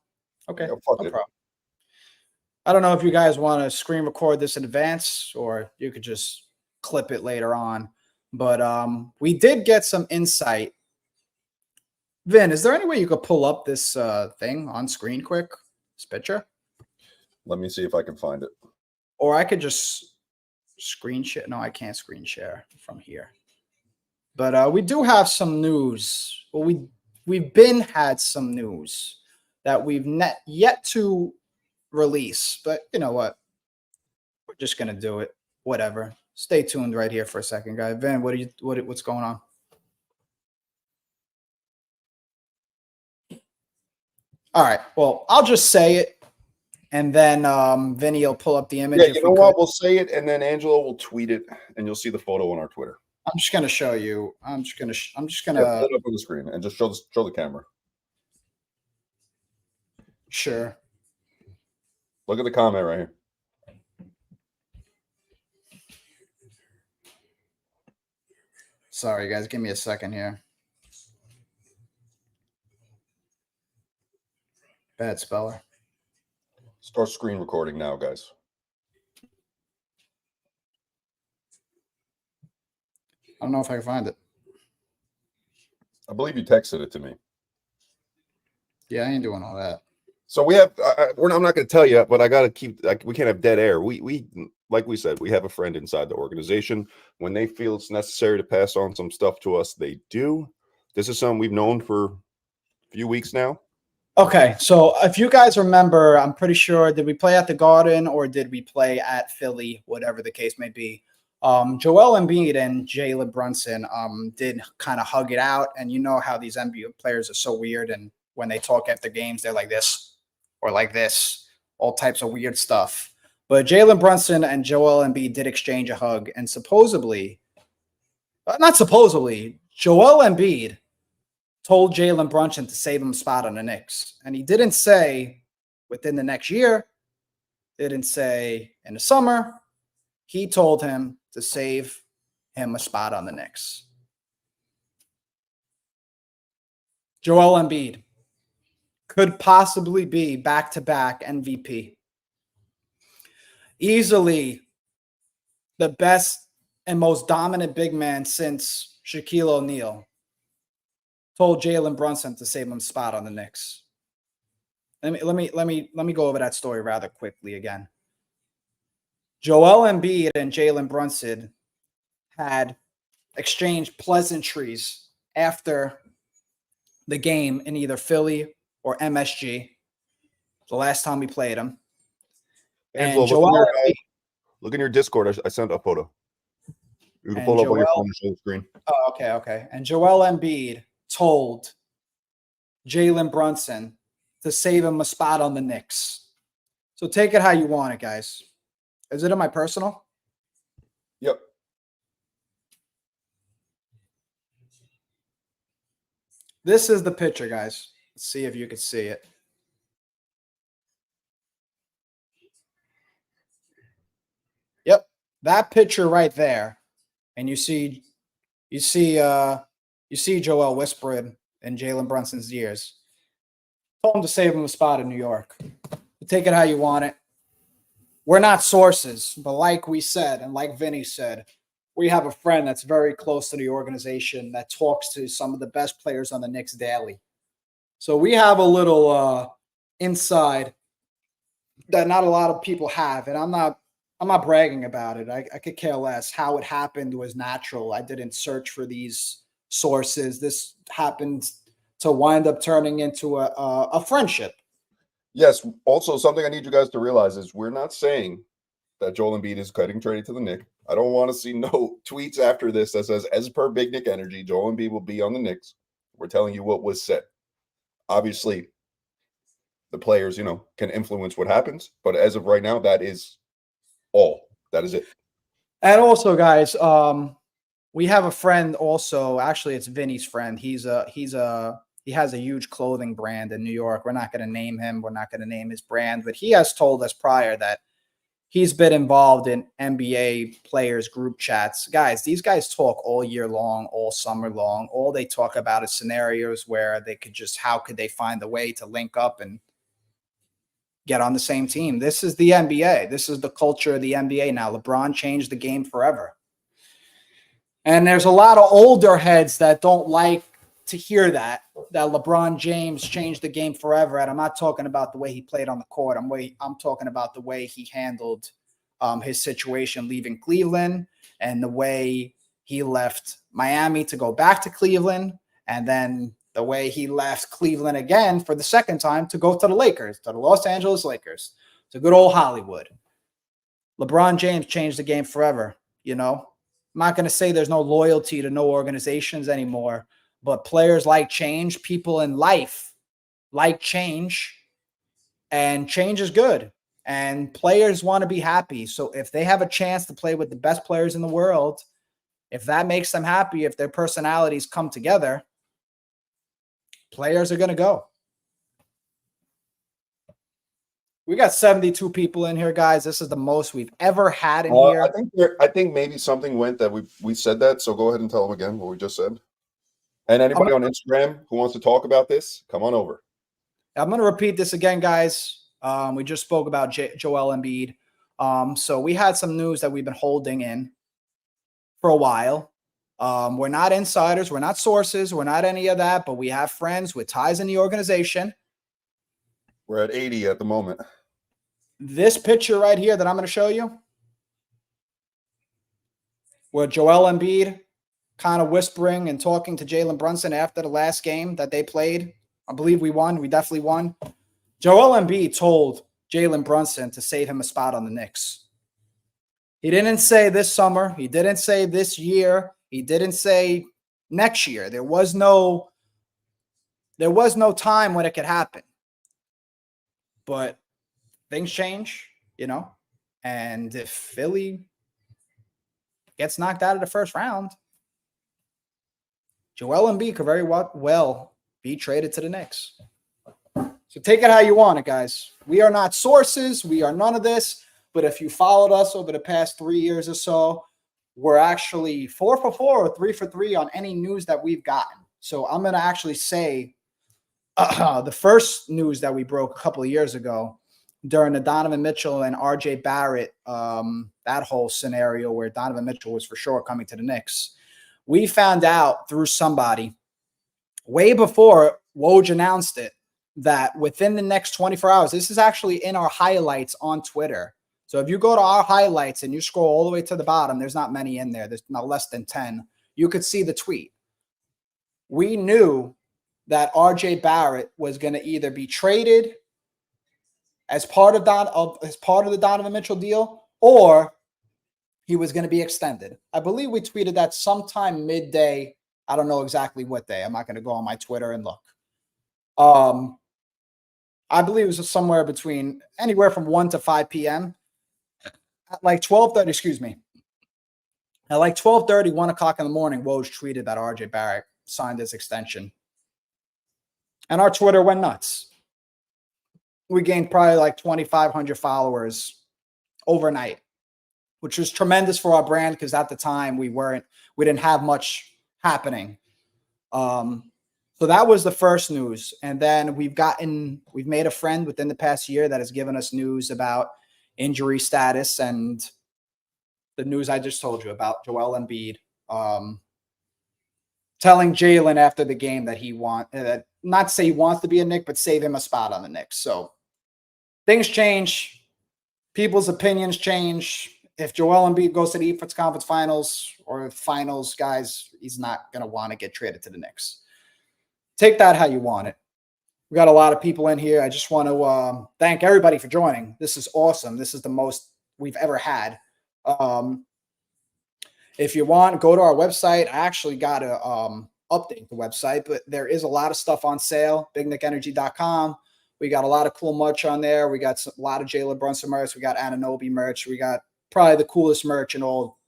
Okay, Yeah, fuck no it. problem. I don't know if you guys want to screen record this in advance or you could just clip it later on. But we did get some insight. Vin, is there any way you could pull up this thing on screen quick? This picture? Let me see if I can find it. Or I could just screen share. No, I can't screen share from here. But we do have some news. Well, we've had some news that we've yet to release. But you know what? We're just gonna do it. Whatever. Stay tuned right here for a second, guys. Vin, what's going on? All right. Well, I'll just say it, and then Vinny will pull up the image. Yeah, you know what? We'll say it, and then Angelo will tweet it, and you'll see the photo on our Twitter. I'm just gonna show you. I'm just gonna. Yeah, put it up on the screen and just show the camera. Sure. Look at the comment right here. Sorry, guys. Give me a second here. Bad speller. Start screen recording now, guys. I don't know if I can find it. I believe you texted it to me. Yeah, I ain't doing all that. So we have. I'm not going to tell you, but I got to keep. We can't have dead air. We like we said, we have a friend inside the organization. When they feel it's necessary to pass on some stuff to us, they do. This is something we've known for a few weeks now. Okay, so if you guys remember, I'm pretty sure, did we play at the Garden or did we play at Philly, whatever the case may be? Joel Embiid and Jalen Brunson did kind of hug it out, and you know how these NBA players are so weird, and when they talk after games, they're like this or like this, all types of weird stuff. But Jalen Brunson and Joel Embiid did exchange a hug, and supposedly, not supposedly, Joel Embiid told Jalen Brunson to save him a spot on the Knicks. And he didn't say within the next year, didn't say in the summer. He told him to save him a spot on the Knicks. Joel Embiid could possibly be back-to-back MVP. Easily the best and most dominant big man since Shaquille O'Neal told Jalen Brunson to save him a spot on the Knicks. Let me go over that story rather quickly again. Joel Embiid and Jalen Brunson had exchanged pleasantries after the game in either Philly or MSG, the last time we played them. Angelo, And Joel Embiid, look in your Discord. I sent a photo. You can And pull it up on your Joel- phone and show the screen. Oh, okay. And Joel Embiid told Jalen Brunson to save him a spot on the Knicks. So take it how you want it, guys. Is it in my personal? Yep. This is the picture, guys. Let's see if you can see it. Yep, that picture right there. And you see Joel whispering in Jalen Brunson's ears. Told him to save him a spot in New York. Take it how you want it. We're not sources, but like we said, and like Vinny said, we have a friend that's very close to the organization that talks to some of the best players on the Knicks daily. So we have a little inside that not a lot of people have, and I'm not bragging about it. I could care less. How it happened was natural. I didn't search for these sources. This happened to wind up turning into a friendship. Yes. Also, something I need you guys to realize is we're not saying that Joel Embiid is getting traded to the Knicks. I don't want to see no tweets after this that says, as per Big Nick Energy, Joel Embiid will be on the Knicks. We're telling you what was said. Obviously, the players, can influence what happens. But as of right now, that is all. That is it. And also, guys, we have a friend also. Actually, it's Vinny's friend. He has a huge clothing brand in New York. We're not going to name him. We're not going to name his brand, but he has told us prior that he's been involved in NBA players group chats. Guys, these guys talk all year long, all summer long. All they talk about is scenarios where they could how could they find a way to link up and get on the same team. This is the NBA. This is the culture of the NBA now. LeBron changed the game forever. And there's a lot of older heads that don't like to hear that LeBron James changed the game forever. And I'm not talking about the way he played on the court. I'm talking about the way he handled his situation leaving Cleveland and the way he left Miami to go back to Cleveland. And then the way he left Cleveland again for the second time to go to the Lakers, to the Los Angeles Lakers, to good old Hollywood. LeBron James changed the game forever, I'm not going to say there's no loyalty to no organizations anymore, but players like change. People in life like change, and change is good. And players want to be happy. So if they have a chance to play with the best players in the world, if that makes them happy, if their personalities come together, players are going to go. We got 72 people in here, guys. This is the most we've ever had in I here. think maybe something went that we said that. So go ahead and tell them again what we just said. And anybody on Instagram who wants to talk about this, come on over. I'm going to repeat this again, guys. We just spoke about Joel Embiid. So we had some news that we've been holding in for a while. We're not insiders. We're not sources. We're not any of that, but we have friends with ties in the organization. We're at 80 at the moment. This picture right here that I'm going to show you, where Joel Embiid kind of whispering and talking to Jalen Brunson after the last game that they played. I believe we won. We definitely won. Joel Embiid told Jalen Brunson to save him a spot on the Knicks. He didn't say this summer. He didn't say this year. He didn't say next year. There was no time when it could happen. But things change, you know. And if Philly gets knocked out of the first round, Joel Embiid could very well be traded to the Knicks. So take it how you want it, guys. We are not sources. We are none of this. But if you followed us over the past 3 years or so, we're actually 4 for 4 or 3 for 3 on any news that we've gotten. So I'm going to actually say the first news that we broke a couple of years ago during the Donovan Mitchell and RJ Barrett, that whole scenario where Donovan Mitchell was for sure coming to the Knicks. We found out through somebody way before Woj announced it that within the next 24 hours, this is actually in our highlights on Twitter. So if you go to our highlights and you scroll all the way to the bottom, there's not many in there. There's not less than 10. You could see the tweet. We knew that RJ Barrett was going to either be traded as part of the Donovan Mitchell deal, or he was going to be extended. I believe we tweeted that sometime midday. I don't know exactly what day. I'm not going to go on my Twitter and look. I believe it was somewhere between anywhere from 1 to 5 p.m. At like 12:30, excuse me. At like 12:30, 1 o'clock in the morning, Woj tweeted that RJ Barrett signed his extension. And our Twitter went nuts. We gained probably like 2,500 followers overnight, which was tremendous for our brand because at the time we didn't have much happening. So that was the first news. And then we've made a friend within the past year that has given us news about injury status and the news I just told you about Joel Embiid, telling Jalen after the game that not say he wants to be a Knick, but save him a spot on the Knicks. So things change. People's opinions change. If Joel Embiid goes to the Eastern Conference Finals or finals, guys, he's not going to want to get traded to the Knicks. Take that how you want it. We got a lot of people in here. I just want to thank everybody for joining. This is awesome. This is the most we've ever had. If you want, go to our website. I actually got to update the website, but there is a lot of stuff on sale. BigNickEnergy.com. We got a lot of cool merch on there. We got a lot of Jalen Brunson merch. We got Anunoby merch. We got probably the coolest merch in all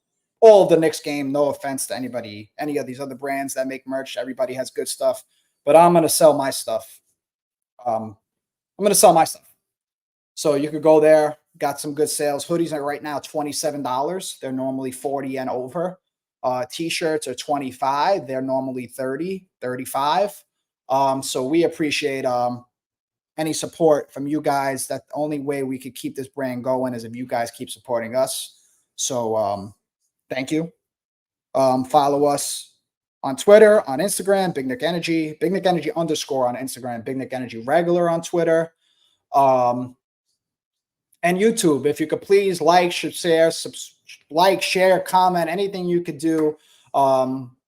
of the Knicks game. No offense to anybody, any of these other brands that make merch. Everybody has good stuff, but I'm going to sell my stuff. So you could go there. Got some good sales. Hoodies are right now $27. They're normally $40 and over. T-shirts are $25. They're normally $30, $35. So we appreciate any support from you guys. That's the only way we could keep this brand going is if you guys keep supporting us. So thank you. Follow us on Twitter, on Instagram, Big Nick Energy, Big Nick Energy _ on Instagram, Big Nick Energy regular on Twitter. And YouTube, if you could please share, comment, anything you could do.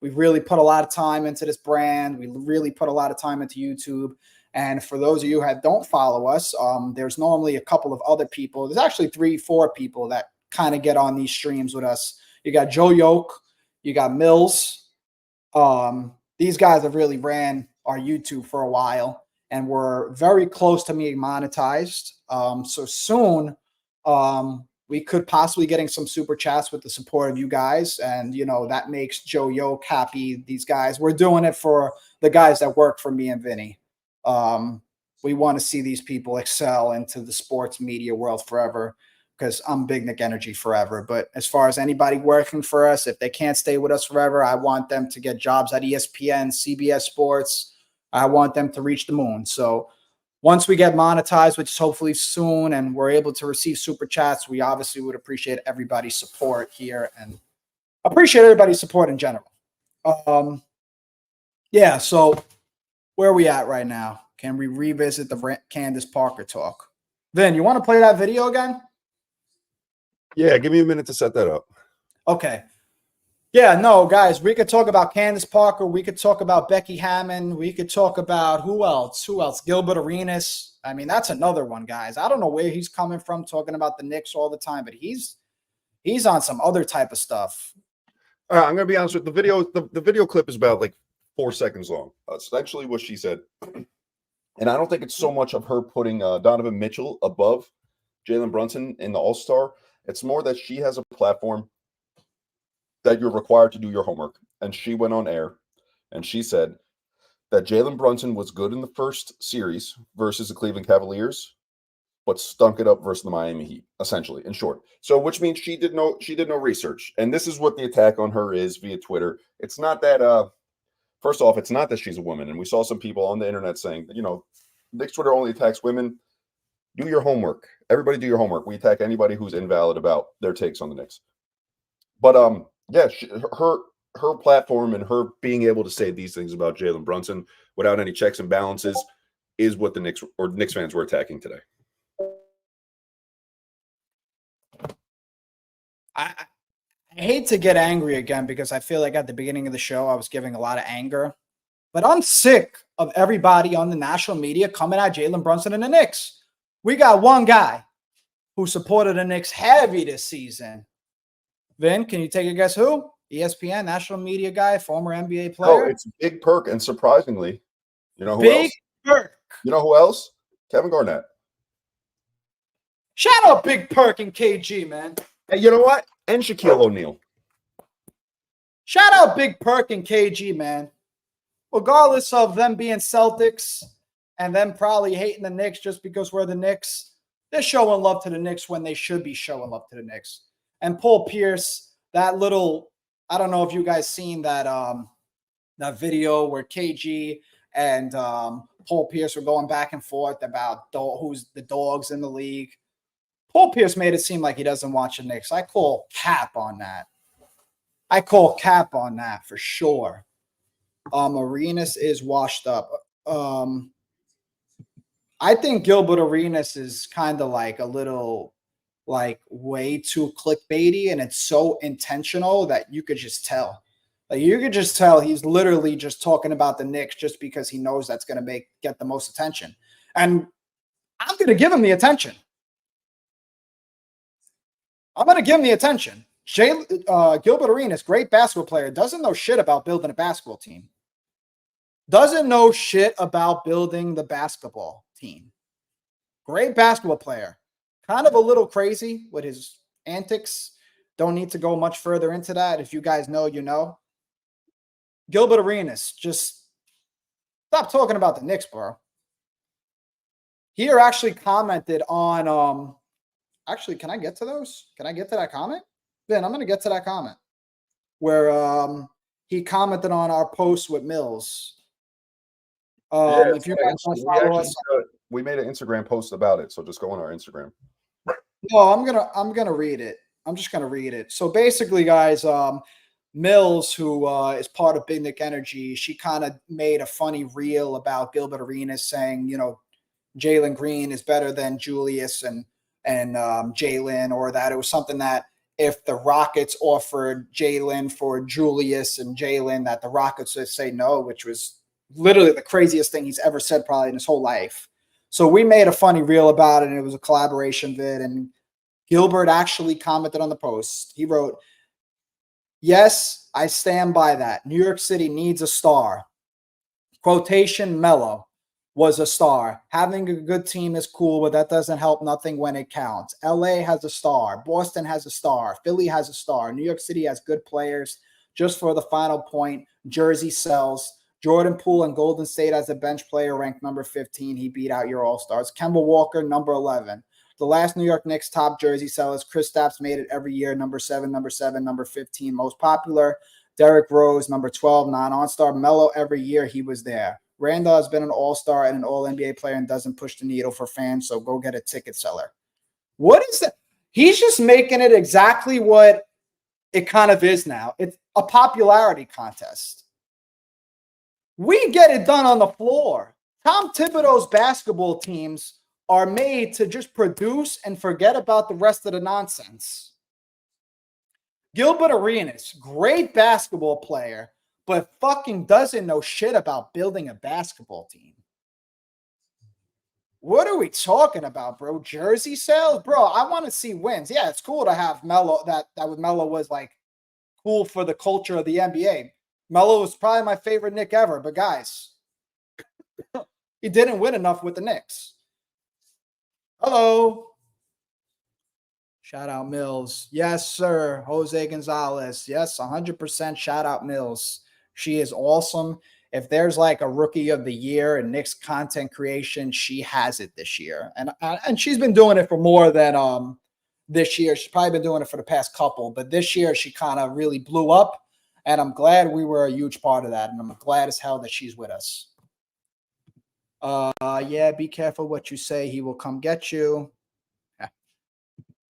We've really put a lot of time into this brand. We really put a lot of time into YouTube. And for those of you who don't follow us, there's normally a couple of other people. There's actually 3-4 people that kind of get on these streams with us. You got Joe Yoke, you got Mills. These guys have really ran our YouTube for a while, and we're very close to being monetized. So soon, we could possibly getting some super chats with the support of you guys. And, that makes Joe Yoke happy. These guys, we're doing it for the guys that work for me and Vinny. We want to see these people excel into the sports media world forever, because I'm Big Nick Energy forever. But as far as anybody working for us, if they can't stay with us forever, I want them to get jobs at ESPN, CBS Sports. I want them to reach the moon. So once we get monetized, which is hopefully soon, and we're able to receive super chats, we obviously would appreciate everybody's support here and appreciate everybody's support in general. Yeah, so where are we at right now? Can we revisit the Candace Parker talk? Vin, you want to play that video again? Yeah, give me a minute to set that up. Okay. Yeah, no, guys, we could talk about Candace Parker. We could talk about Becky Hammond. We could talk about who else? Gilbert Arenas. I mean, that's another one, guys. I don't know where he's coming from talking about the Knicks all the time, but he's on some other type of stuff. I'm going to be honest with the video. The video clip is about like 4 seconds long. Essentially what she said. And I don't think it's so much of her putting Donovan Mitchell above Jalen Brunson in the All-Star. It's more that she has a platform that you're required to do your homework. And she went on air and she said that Jalen Brunson was good in the first series versus the Cleveland Cavaliers, but stunk it up versus the Miami Heat, essentially, in short. So which means she did no research. And this is what the attack on her is via Twitter. It's not that first off, it's not that she's a woman. And we saw some people on the internet saying that, Knicks Twitter only attacks women. Do your homework. Everybody do your homework. We attack anybody who's invalid about their takes on the Knicks. But yeah, her platform and her being able to say these things about Jalen Brunson without any checks and balances is what the Knicks fans were attacking today. I hate to get angry again because I feel like at the beginning of the show I was giving a lot of anger. But I'm sick of everybody on the national media coming at Jalen Brunson and the Knicks. We got one guy who supported the Knicks heavy this season. Vin, can you take a guess who? ESPN, national media guy, former NBA player. Oh, it's Big Perk, and surprisingly, you know who Big else? Perk. You know who else? Kevin Garnett. Shout out Big Perk and KG, man. Hey, you know what? And Shaquille O'Neal. Shout out Big Perk and KG, man. Regardless of them being Celtics and them probably hating the Knicks just because we're the Knicks, they're showing love to the Knicks when they should be showing love to the Knicks. And Paul Pierce, that little, I don't know if you guys seen that that video where KG and Paul Pierce were going back and forth about who's the dogs in the league. Paul Pierce made it seem like he doesn't watch the Knicks. I call cap on that. I call cap on that for sure. Arenas is washed up. I think Gilbert Arenas is kind of like a little like way too clickbaity, and it's so intentional that you could just tell. Like you could just tell he's literally just talking about the Knicks just because he knows that's going to get the most attention. And I'm going to give him the attention. I'm going to give him the attention. Gilbert Arenas, great basketball player, doesn't know shit about building a basketball team. Doesn't know shit about building the basketball team. Great basketball player. Kind of a little crazy with his antics. Don't need to go much further into that. If you guys know, you know. Gilbert Arenas, just stop talking about the Knicks, bro. Here actually commented on actually, can I get to those? Can I get to that comment? Then I'm going to get to that comment where he commented on our post with Mills. If you guys want to follow us, we made an Instagram post about it, so just go on our Instagram. No, I'm gonna read it. I'm just gonna read it. So basically, guys, Mills, who is part of Big Nick Energy, she kind of made a funny reel about Gilbert Arenas saying, Jalen Green is better than Julius and Jalen, or that it was something that if the Rockets offered Jalen for Julius and Jalen, that the Rockets would say no, which was literally the craziest thing he's ever said probably in his whole life. So we made a funny reel about it, and it was a collaboration vid, and Gilbert actually commented on the post. He wrote, "Yes, I stand by that. New York City needs a star. Quotation Mello was a star. Having a good team is cool, but that doesn't help nothing when it counts. LA has a star. Boston has a star. Philly has a star. New York City has good players. Just for the final point, Jersey sells. Jordan Poole and Golden State as a bench player ranked number 15. He beat out your all-stars. Kemba Walker, number 11. The last New York Knicks top jersey sellers, Kristaps made it every year, number 7, number 15, most popular. Derrick Rose, number 12, non-all-star. Melo, every year he was there. Randall has been an all-star and an all-NBA player and doesn't push the needle for fans, so go get a ticket seller. What is that? He's just making it exactly what it kind of is now. It's a popularity contest. We get it done on the floor. Tom Thibodeau's basketball teams are made to just produce and forget about the rest of the nonsense. Gilbert Arenas, great basketball player, but fucking doesn't know shit about building a basketball team. What are we talking about, bro? Jersey sales? Bro, I want to see wins. Yeah, it's cool to have Melo. That with Melo was like cool for the culture of the NBA. Melo was probably my favorite Knick ever, but guys, he didn't win enough with the Knicks. Hello. Shout out Mills. Yes, sir. Jose Gonzalez. Yes, 100% shout out Mills. She is awesome. If there's like a rookie of the year in Knicks content creation, she has it this year. And she's been doing it for more than this year. She's probably been doing it for the past couple, but this year she kind of really blew up. And I'm glad we were a huge part of that. And I'm glad as hell that she's with us. Yeah, be careful what you say. He will come get you.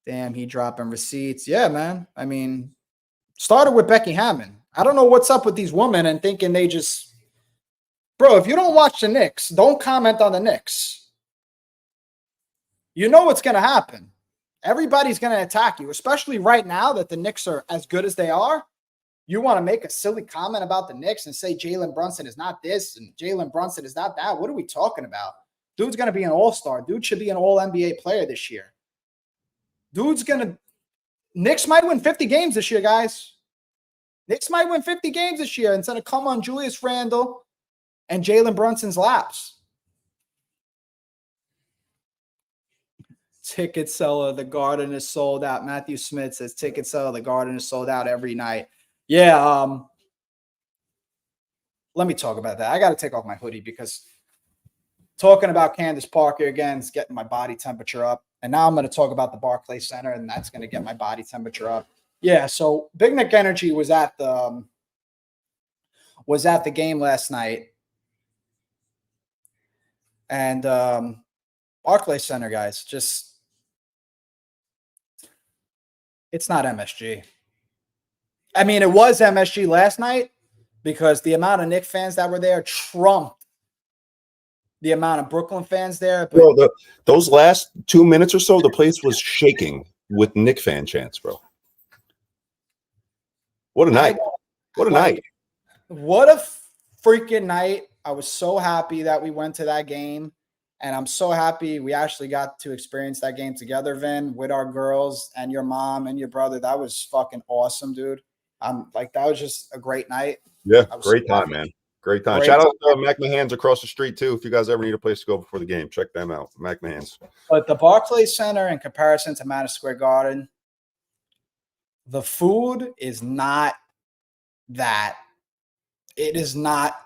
Damn, he dropping receipts. Yeah, man. I mean, started with Becky Hammond. I don't know what's up with these women and thinking they just, bro, if you don't watch the Knicks, don't comment on the Knicks. You know what's going to happen. Everybody's going to attack you, especially right now that the Knicks are as good as they are. You want to make a silly comment about the Knicks and say Jalen Brunson is not this and Jalen Brunson is not that. What are we talking about? Dude's going to be an all-star. Dude should be an all-NBA player this year. Dude's going to – Knicks might win 50 games this year, guys. Knicks might win 50 games this year instead of come on Julius Randle and Jalen Brunson's laps. Ticket seller, the Garden is sold out. Matthew Smith says ticket seller, the Garden is sold out every night. Yeah, let me talk about that. I got to take off my hoodie because talking about Candace Parker again is getting my body temperature up. And now I'm going to talk about the Barclays Center, and that's going to get my body temperature up. Yeah, so Big Nick Energy was at the game last night. And Barclays Center, guys, just it's not MSG. I mean, it was MSG last night because the amount of Knicks fans that were there trumped the amount of Brooklyn fans there. But bro, those last 2 minutes or so, the place was shaking with Knicks fan chants, bro. What a night. What a night. What a freaking night. I was so happy that we went to that game. And I'm so happy we actually got to experience that game together, Vin, with our girls and your mom and your brother. That was fucking awesome, dude. That was just a great night. Yeah, great time, man. Great time. Shout out to Mac Mahans across the street, too. If you guys ever need a place to go before the game, check them out. Mac Mahans. But the Barclays Center, in comparison to Madison Square Garden, the food is not that. It is not.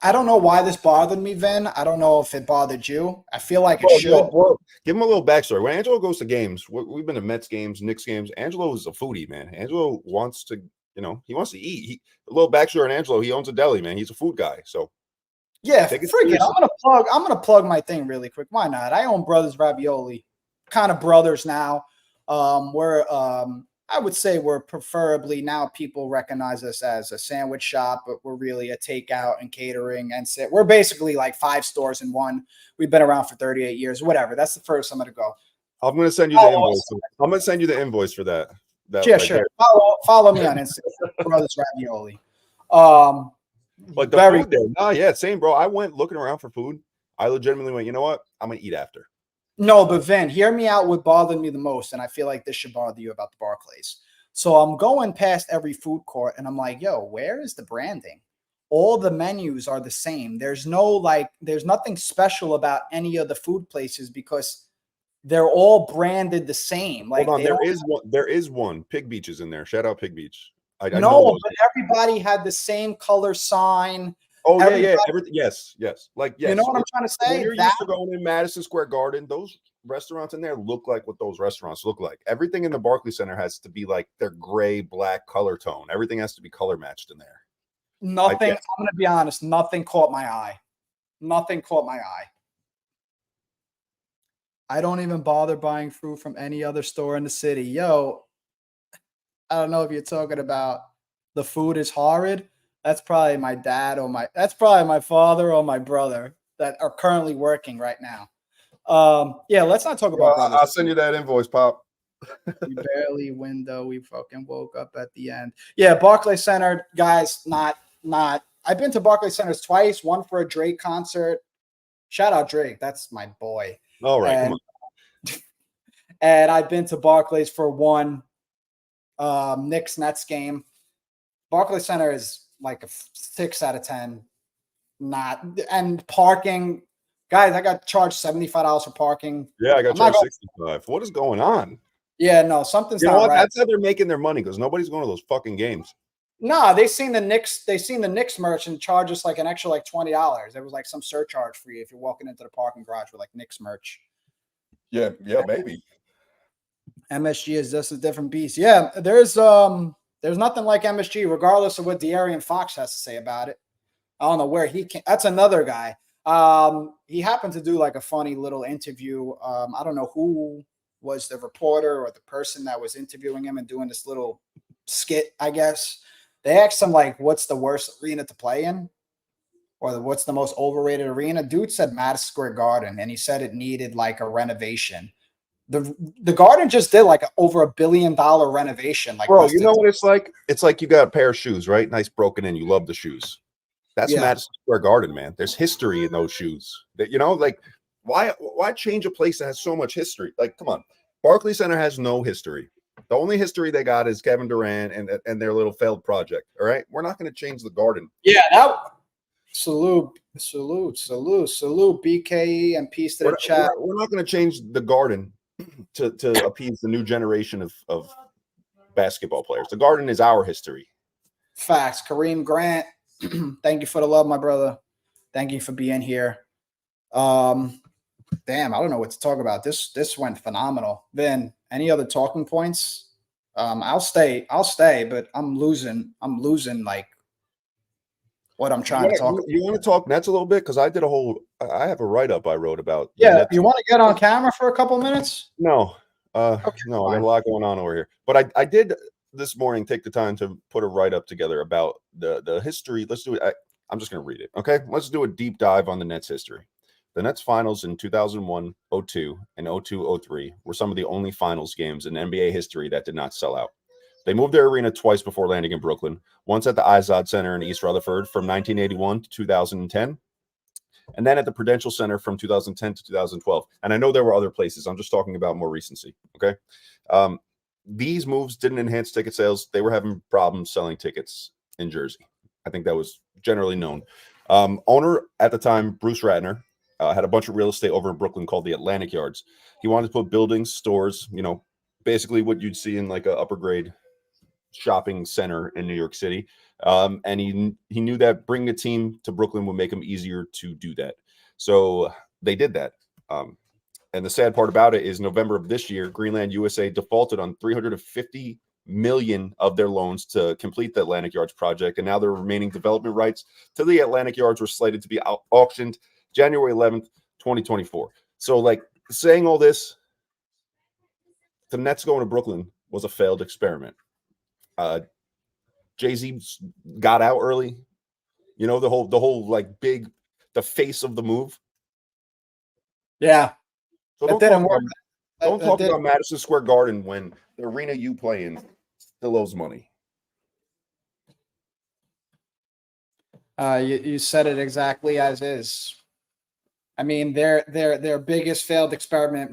I don't know why this bothered me, Vin. I don't know if it bothered you. I feel like it should. Well, give him a little backstory. When Angelo goes to games, we've been to Mets games, Knicks games. Angelo is a foodie, man. Angelo wants to, he wants to eat. A little backstory on Angelo. He owns a deli, man. He's a food guy. So yeah, freaking. I'm gonna plug my thing really quick. Why not? I own Brothers Ravioli, kind of brothers now. I would say we're preferably now people recognize us as a sandwich shop, but we're really a takeout and catering and we're basically like 5 stores in one. We've been around for 38 years, whatever. That's the first I'm going to go. I'm going to send you the invoice. I'm going to send you the invoice for that. Yeah, right sure. Follow me on Instagram, Brothers Ravioli. Like the food there. No, yeah, same, bro. I went looking around for food. I legitimately went, you know what? I'm going to eat after. No, but Vin, hear me out. What bothered me the most, and I feel like this should bother you about the Barclays. So I'm going past every food court, and I'm like, yo, where is the branding? All the menus are the same. There's nothing special about any of the food places because they're all branded the same. Like, hold on, there is one. Pig Beach is in there. Shout out Pig Beach. But everybody had the same color sign. Oh, yeah, yeah. Everybody- Everything. Yes, yes. Like, yes. You know what I'm trying to say? When you're That- used to going in Madison Square Garden, those restaurants in there look like what those restaurants look like. Everything in the Barclays Center has to be like their gray, black color tone. Everything has to be color matched in there. Nothing. guess. I'm going to be honest. Nothing caught my eye. Nothing caught my eye. I don't even bother buying fruit from any other store in the city. Yo, I don't know if you're talking about the food is horrid. That's probably my dad or that's probably my father or my brother that are currently working right now. Yeah, let's not talk about brothers. I'll send you that invoice, Pop. We barely win though. We fucking woke up at the end. Yeah, Barclays Center, guys, not. I've been to Barclays Centers twice, one for a Drake concert. Shout out Drake. That's my boy. All right, come on. And I've been to Barclays for one Knicks Nets game. Barclays Center is like a 6 out of 10. And parking, guys, I got charged $75 for parking. Yeah, I got charged $65. What is going on? Yeah, no, something's You know not what? right. That's how they're making their money because nobody's going to those fucking games. No, they seen the Knicks merch and charge us like an extra like $20. There was like some surcharge for you if you're walking into the parking garage with like Knicks merch. Yeah, maybe. MSG is just a different beast. Yeah, there's nothing like MSG, regardless of what De'Aaron Fox has to say about it. I don't know where he can. That's another guy. He happened to do like a funny little interview. I don't know who was the reporter or the person that was interviewing him and doing this little skit, I guess. They asked him like, what's the worst arena to play in? Or what's the most overrated arena? Dude said Madison Square Garden, and he said it needed like a renovation. The Garden just did like over $1 billion renovation. Like, bro, you know what it's like? It's like you got a pair of shoes, right? Nice broken in. You love the shoes. That's Madison Square Garden, man. There's history in those shoes. That like why change a place that has so much history? Like, come on. Barclays Center has no history. The only history they got is Kevin Durant and their little failed project. All right, we're not going to change the Garden. Yeah, salute, BKE, and peace to the chat. We're not going to change the Garden to appease the new generation of basketball players. The Garden is our history. Facts. Kareem Grant, thank you for the love, my brother. Thank you for being here. Damn, I don't know what to talk about. This went phenomenal. Vin, any other talking points? I'll stay, but I'm losing like what I'm trying to talk about. You want to talk Nets a little bit? Because I have a write-up I wrote about. Yeah, you want to get on camera for a couple minutes? No. Okay, no, I got a lot going on over here. But I did this morning take the time to put a write-up together about the history. Let's do it. I'm just going to read it. Okay, let's do a deep dive on the Nets history. The Nets finals in 2001, 02, and 02, 03 were some of the only finals games in NBA history that did not sell out. They moved their arena twice before landing in Brooklyn, once at the Izod Center in East Rutherford from 1981 to 2010, and then at the Prudential Center from 2010 to 2012. And I know there were other places. I'm just talking about more recency, okay? These moves didn't enhance ticket sales. They were having problems selling tickets in Jersey. I think that was generally known. Owner at the time, Bruce Ratner, had a bunch of real estate over in Brooklyn called the Atlantic Yards. He wanted to put buildings, stores, basically what you'd see in like a upper grade shopping center in New York City. And he knew that bringing a team to Brooklyn would make him easier to do that. So they did that. And the sad part about it is November of this year, Greenland USA defaulted on $350 million of their loans to complete the Atlantic Yards project. And now their remaining development rights to the Atlantic Yards were slated to be auctioned January 11th, 2024. So like saying all this, the Nets going to Brooklyn was a failed experiment. Jay-Z got out early. The whole like the face of the move. Yeah. So It didn't work. Don't talk about Madison Square Garden when the arena you play in still owes money. You said it exactly as is. I mean, their biggest failed experiment,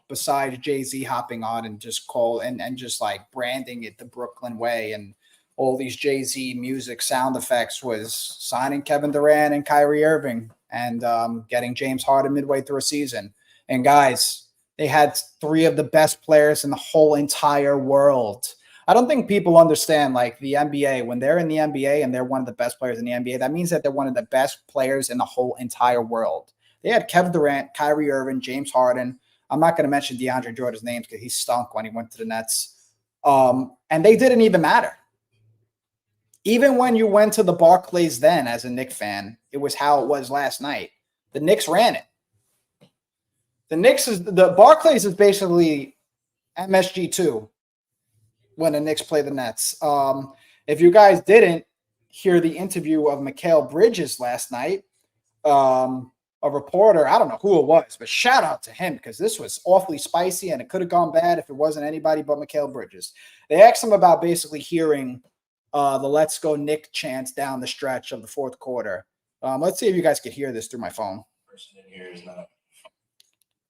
besides Jay-Z hopping on and just and just like branding it the Brooklyn way and all these Jay-Z music sound effects, was signing Kevin Durant and Kyrie Irving and getting James Harden midway through a season. And guys, they had three of the best players in the whole entire world I don't think people understand, like, the NBA. When they're in the NBA and they're one of the best players in the NBA, that means that they're one of the best players in the whole entire world. They had Kevin Durant, Kyrie Irving, James Harden. I'm not going to mention DeAndre Jordan's names because he stunk when he went to the Nets. And they didn't even matter. Even when you went to the Barclays then as a Knicks fan, it was how it was last night. The Knicks ran it. The Barclays is basically MSG2 when the Knicks play the Nets. If you guys didn't hear the interview of Mikal Bridges last night, a reporter, I don't know who it was, but shout out to him because this was awfully spicy and it could have gone bad if it wasn't anybody but Mikal Bridges. They asked him about basically hearing the Let's Go Knick chants down the stretch of the fourth quarter. Let's see if you guys could hear this through my phone. Person in here is not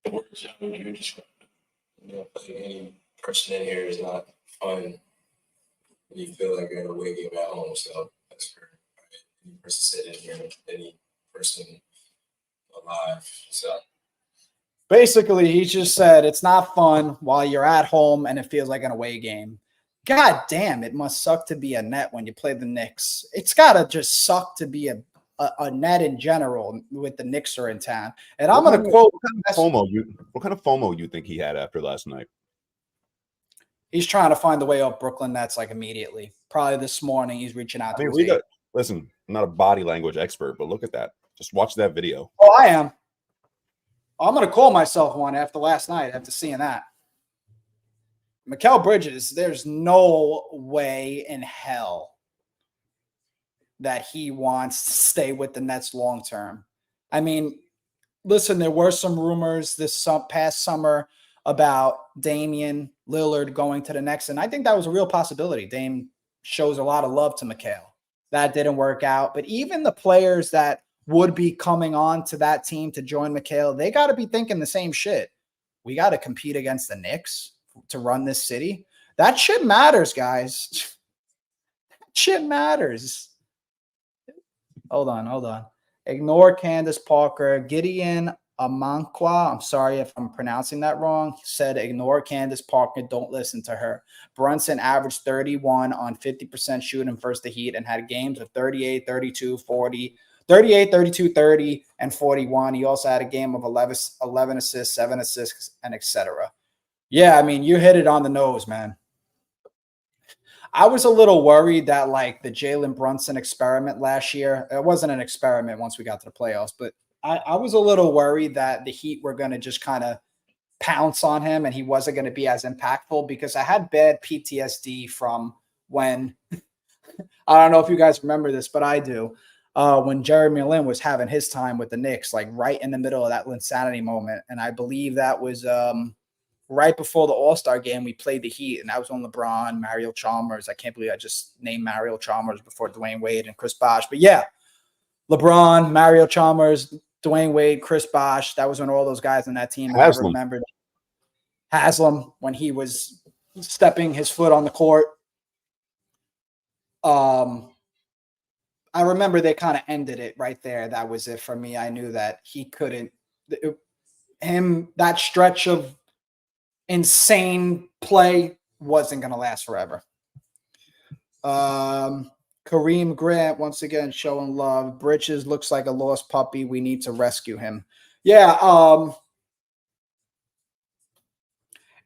the words how would you describe it? You know, any person in here is not fun. You feel like you're in a away game at home, so that's for any person sitting in here, any person alive. So basically, he just said it's not fun while you're at home and it feels like an away game. God damn, it must suck to be a net when you play the Knicks. It's got to just suck to be a net in general with the Knicks are in town. And I'm going to quote. What kind of FOMO you think he had after last night? He's trying to find the way up Brooklyn Nets like immediately. Probably this morning he's reaching out to his listen, I'm not a body language expert, but look at that. Just watch that video. Oh, I am. I'm going to call myself one after last night after seeing that. Mikal Bridges, there's no way in hell that he wants to stay with the Nets long term. I mean, listen, there were some rumors this past summer about Damian Lillard going to the Knicks, and I think that was a real possibility. Dame shows a lot of love to Mikal. That didn't work out. But even the players that would be coming on to that team to join Mikal, they got to be thinking the same shit. We got to compete against the Knicks to run this city. That shit matters, guys. That shit matters. Hold on. Ignore Candace Parker. Gideon Amankwa, I'm sorry if I'm pronouncing that wrong, said ignore Candace Parker. Don't listen to her. Brunson averaged 31 on 50% shooting versus the Heat and had games of 38, 32, 40, 38, 32, 30, and 41. He also had a game of 11 assists, 7 assists, and etc. Yeah, I mean, you hit it on the nose, man. I was a little worried that, like, the Jalen Brunson experiment last year, it wasn't an experiment once we got to the playoffs, but I was a little worried that the Heat were going to just kind of pounce on him and he wasn't going to be as impactful because I had bad PTSD from when I don't know if you guys remember this, but I do. When Jeremy Lin was having his time with the Knicks, like right in the middle of that Linsanity moment. And I believe that was right before the All-Star game, we played the Heat, and that was on LeBron, Mario Chalmers. I can't believe I just named Mario Chalmers before Dwayne Wade and Chris Bosh. But yeah, LeBron, Mario Chalmers, Dwayne Wade, Chris Bosh. That was when all those guys on that team. I remembered Haslam when he was stepping his foot on the court. I remember they kind of ended it right there. That was it for me. I knew that he couldn't. That stretch of insane play wasn't going to last forever. Kareem Grant, once again, showing love. Bridges looks like a lost puppy. We need to rescue him. Yeah.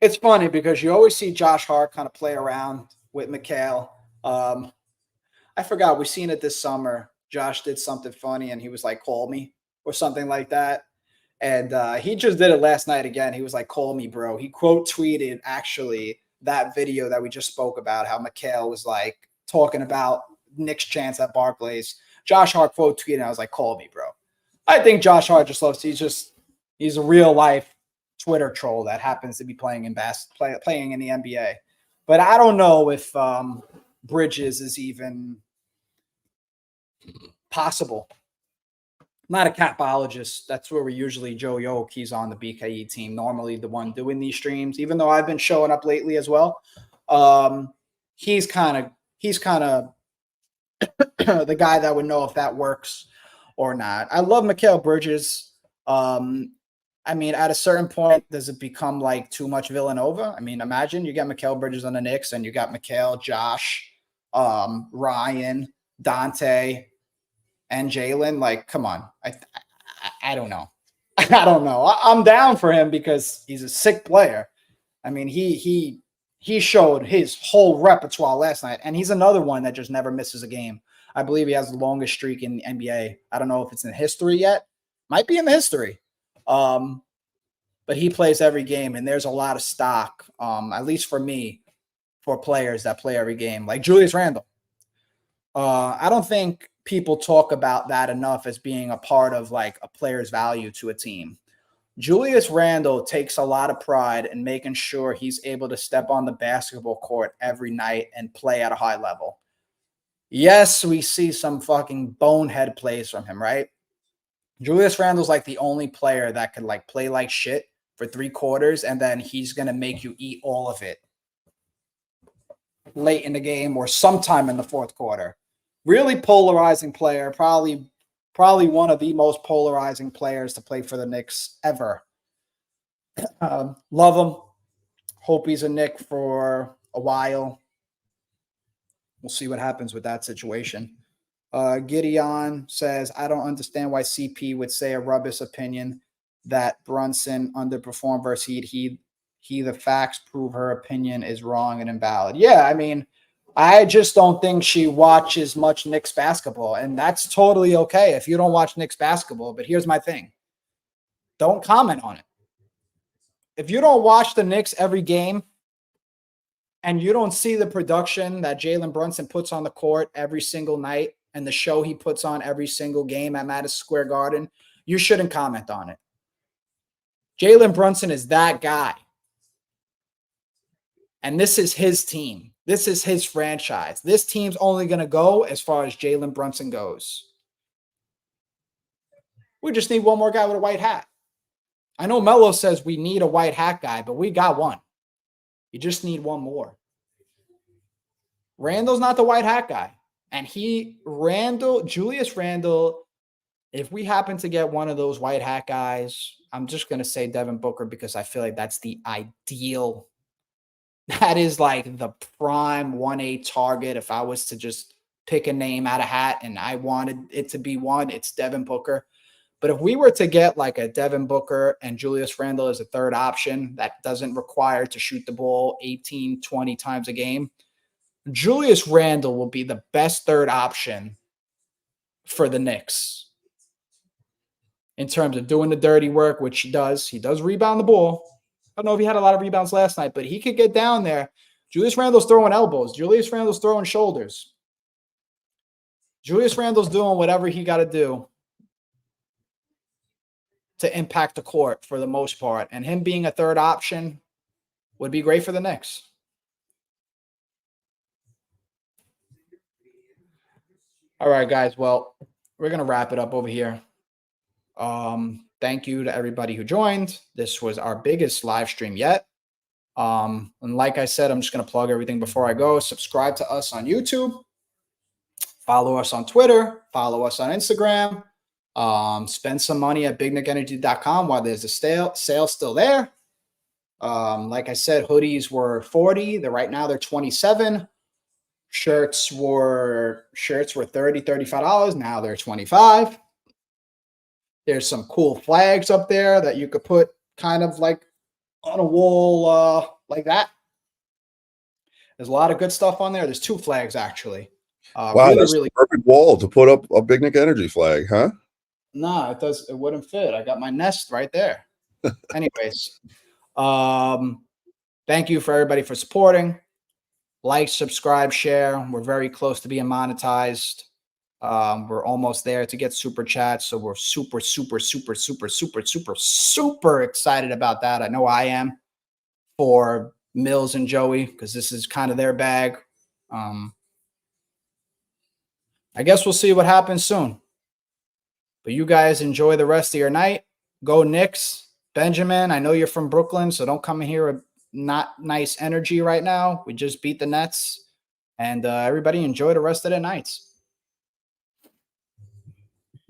It's funny because you always see Josh Hart kind of play around with Mikal. I forgot. We've seen it this summer. Josh did something funny and he was like, call me or something like that. And he just did it last night again. He was like, call me, bro. He quote tweeted actually that video that we just spoke about, how Mikal was like talking about Knicks chance at Barclays. Josh Hart quote tweeted, and I was like, call me, bro. I think Josh Hart just loves, he's a real life Twitter troll that happens to be playing in playing in the NBA. But I don't know if Bridges is even possible. I'm not a capologist. That's where we usually Joe Yoke. He's on the BKE team, normally the one doing these streams, even though I've been showing up lately as well. He's kind of the guy that would know if that works or not. I love Mikal Bridges. I mean, at a certain point, does it become like too much Villanova? I mean, imagine you got Mikal Bridges on the Knicks and you got Mikal, Josh, Ryan, Dante, and Jalen. Like, come on. I don't know. I don't know. I'm down for him because he's a sick player. I mean, he showed his whole repertoire last night, and he's another one that just never misses a game. I believe he has the longest streak in the NBA. I don't know if it's in history yet. Might be in the history. But he plays every game, and there's a lot of stock, at least for me, for players that play every game, like Julius Randle. I don't think people talk about that enough as being a part of like a player's value to a team. Julius Randle takes a lot of pride in making sure he's able to step on the basketball court every night and play at a high level. Yes, we see some fucking bonehead plays from him, right? Julius Randle's like the only player that could like play like shit for 3 quarters, and then he's going to make you eat all of it late in the game or sometime in the fourth quarter. Really polarizing player, probably one of the most polarizing players to play for the Knicks ever. Love him. Hope he's a Knick for a while. We'll see what happens with that situation. Gideon says, I don't understand why CP would say a rubbish opinion that Brunson underperformed versus he the facts prove her opinion is wrong and invalid. Yeah, I mean, I just don't think she watches much Knicks basketball, and that's totally okay if you don't watch Knicks basketball. But here's my thing. Don't comment on it. If you don't watch the Knicks every game and you don't see the production that Jalen Brunson puts on the court every single night and the show he puts on every single game at Madison Square Garden, you shouldn't comment on it. Jalen Brunson is that guy. And this is his team. This is his franchise. This team's only going to go as far as Jalen Brunson goes. We just need one more guy with a white hat. I know Melo says we need a white hat guy, but we got one. You just need one more. Randall's not the white hat guy. And Julius Randle, if we happen to get one of those white hat guys, I'm just going to say Devin Booker because I feel like that's the ideal. That is like the prime 1A target. If I was to just pick a name out of hat and I wanted it to be one, it's Devin Booker. But if we were to get like a Devin Booker and Julius Randle as a third option that doesn't require to shoot the ball 18, 20 times a game, Julius Randle will be the best third option for the Knicks in terms of doing the dirty work, which he does. He does rebound the ball. I don't know if he had a lot of rebounds last night, but he could get down there. Julius Randle's throwing elbows. Julius Randle's throwing shoulders. Julius Randle's doing whatever he got to do to impact the court for the most part. And him being a third option would be great for the Knicks. All right, guys. Well, we're going to wrap it up over here. Thank you to everybody who joined. This was our biggest live stream yet. And like I said, I'm just going to plug everything before I go. Subscribe to us on YouTube. Follow us on Twitter. Follow us on Instagram. Spend some money at bignickenergy.com while there's a sale still there. Like I said, hoodies were $40. Right now they're $27. Shirts were $30, $35. Now they're $25. There's some cool flags up there that you could put kind of like on a wall like that. There's a lot of good stuff on there. There's 2 flags, actually. Wow, that's a perfect wall to put up a Big Nick Energy flag, huh? No, it wouldn't fit. I got my nest right there. Anyways, thank you for everybody for supporting. Like, subscribe, share. We're very close to being monetized. We're almost there to get super chats, so we're super excited about that. I know I am for Mills and Joey because this is kind of their bag. I guess we'll see what happens soon. But you guys enjoy the rest of your night. Go Knicks. Benjamin, I know you're from Brooklyn, so don't come in here with not nice energy right now. We just beat the Nets. And everybody enjoy the rest of their nights.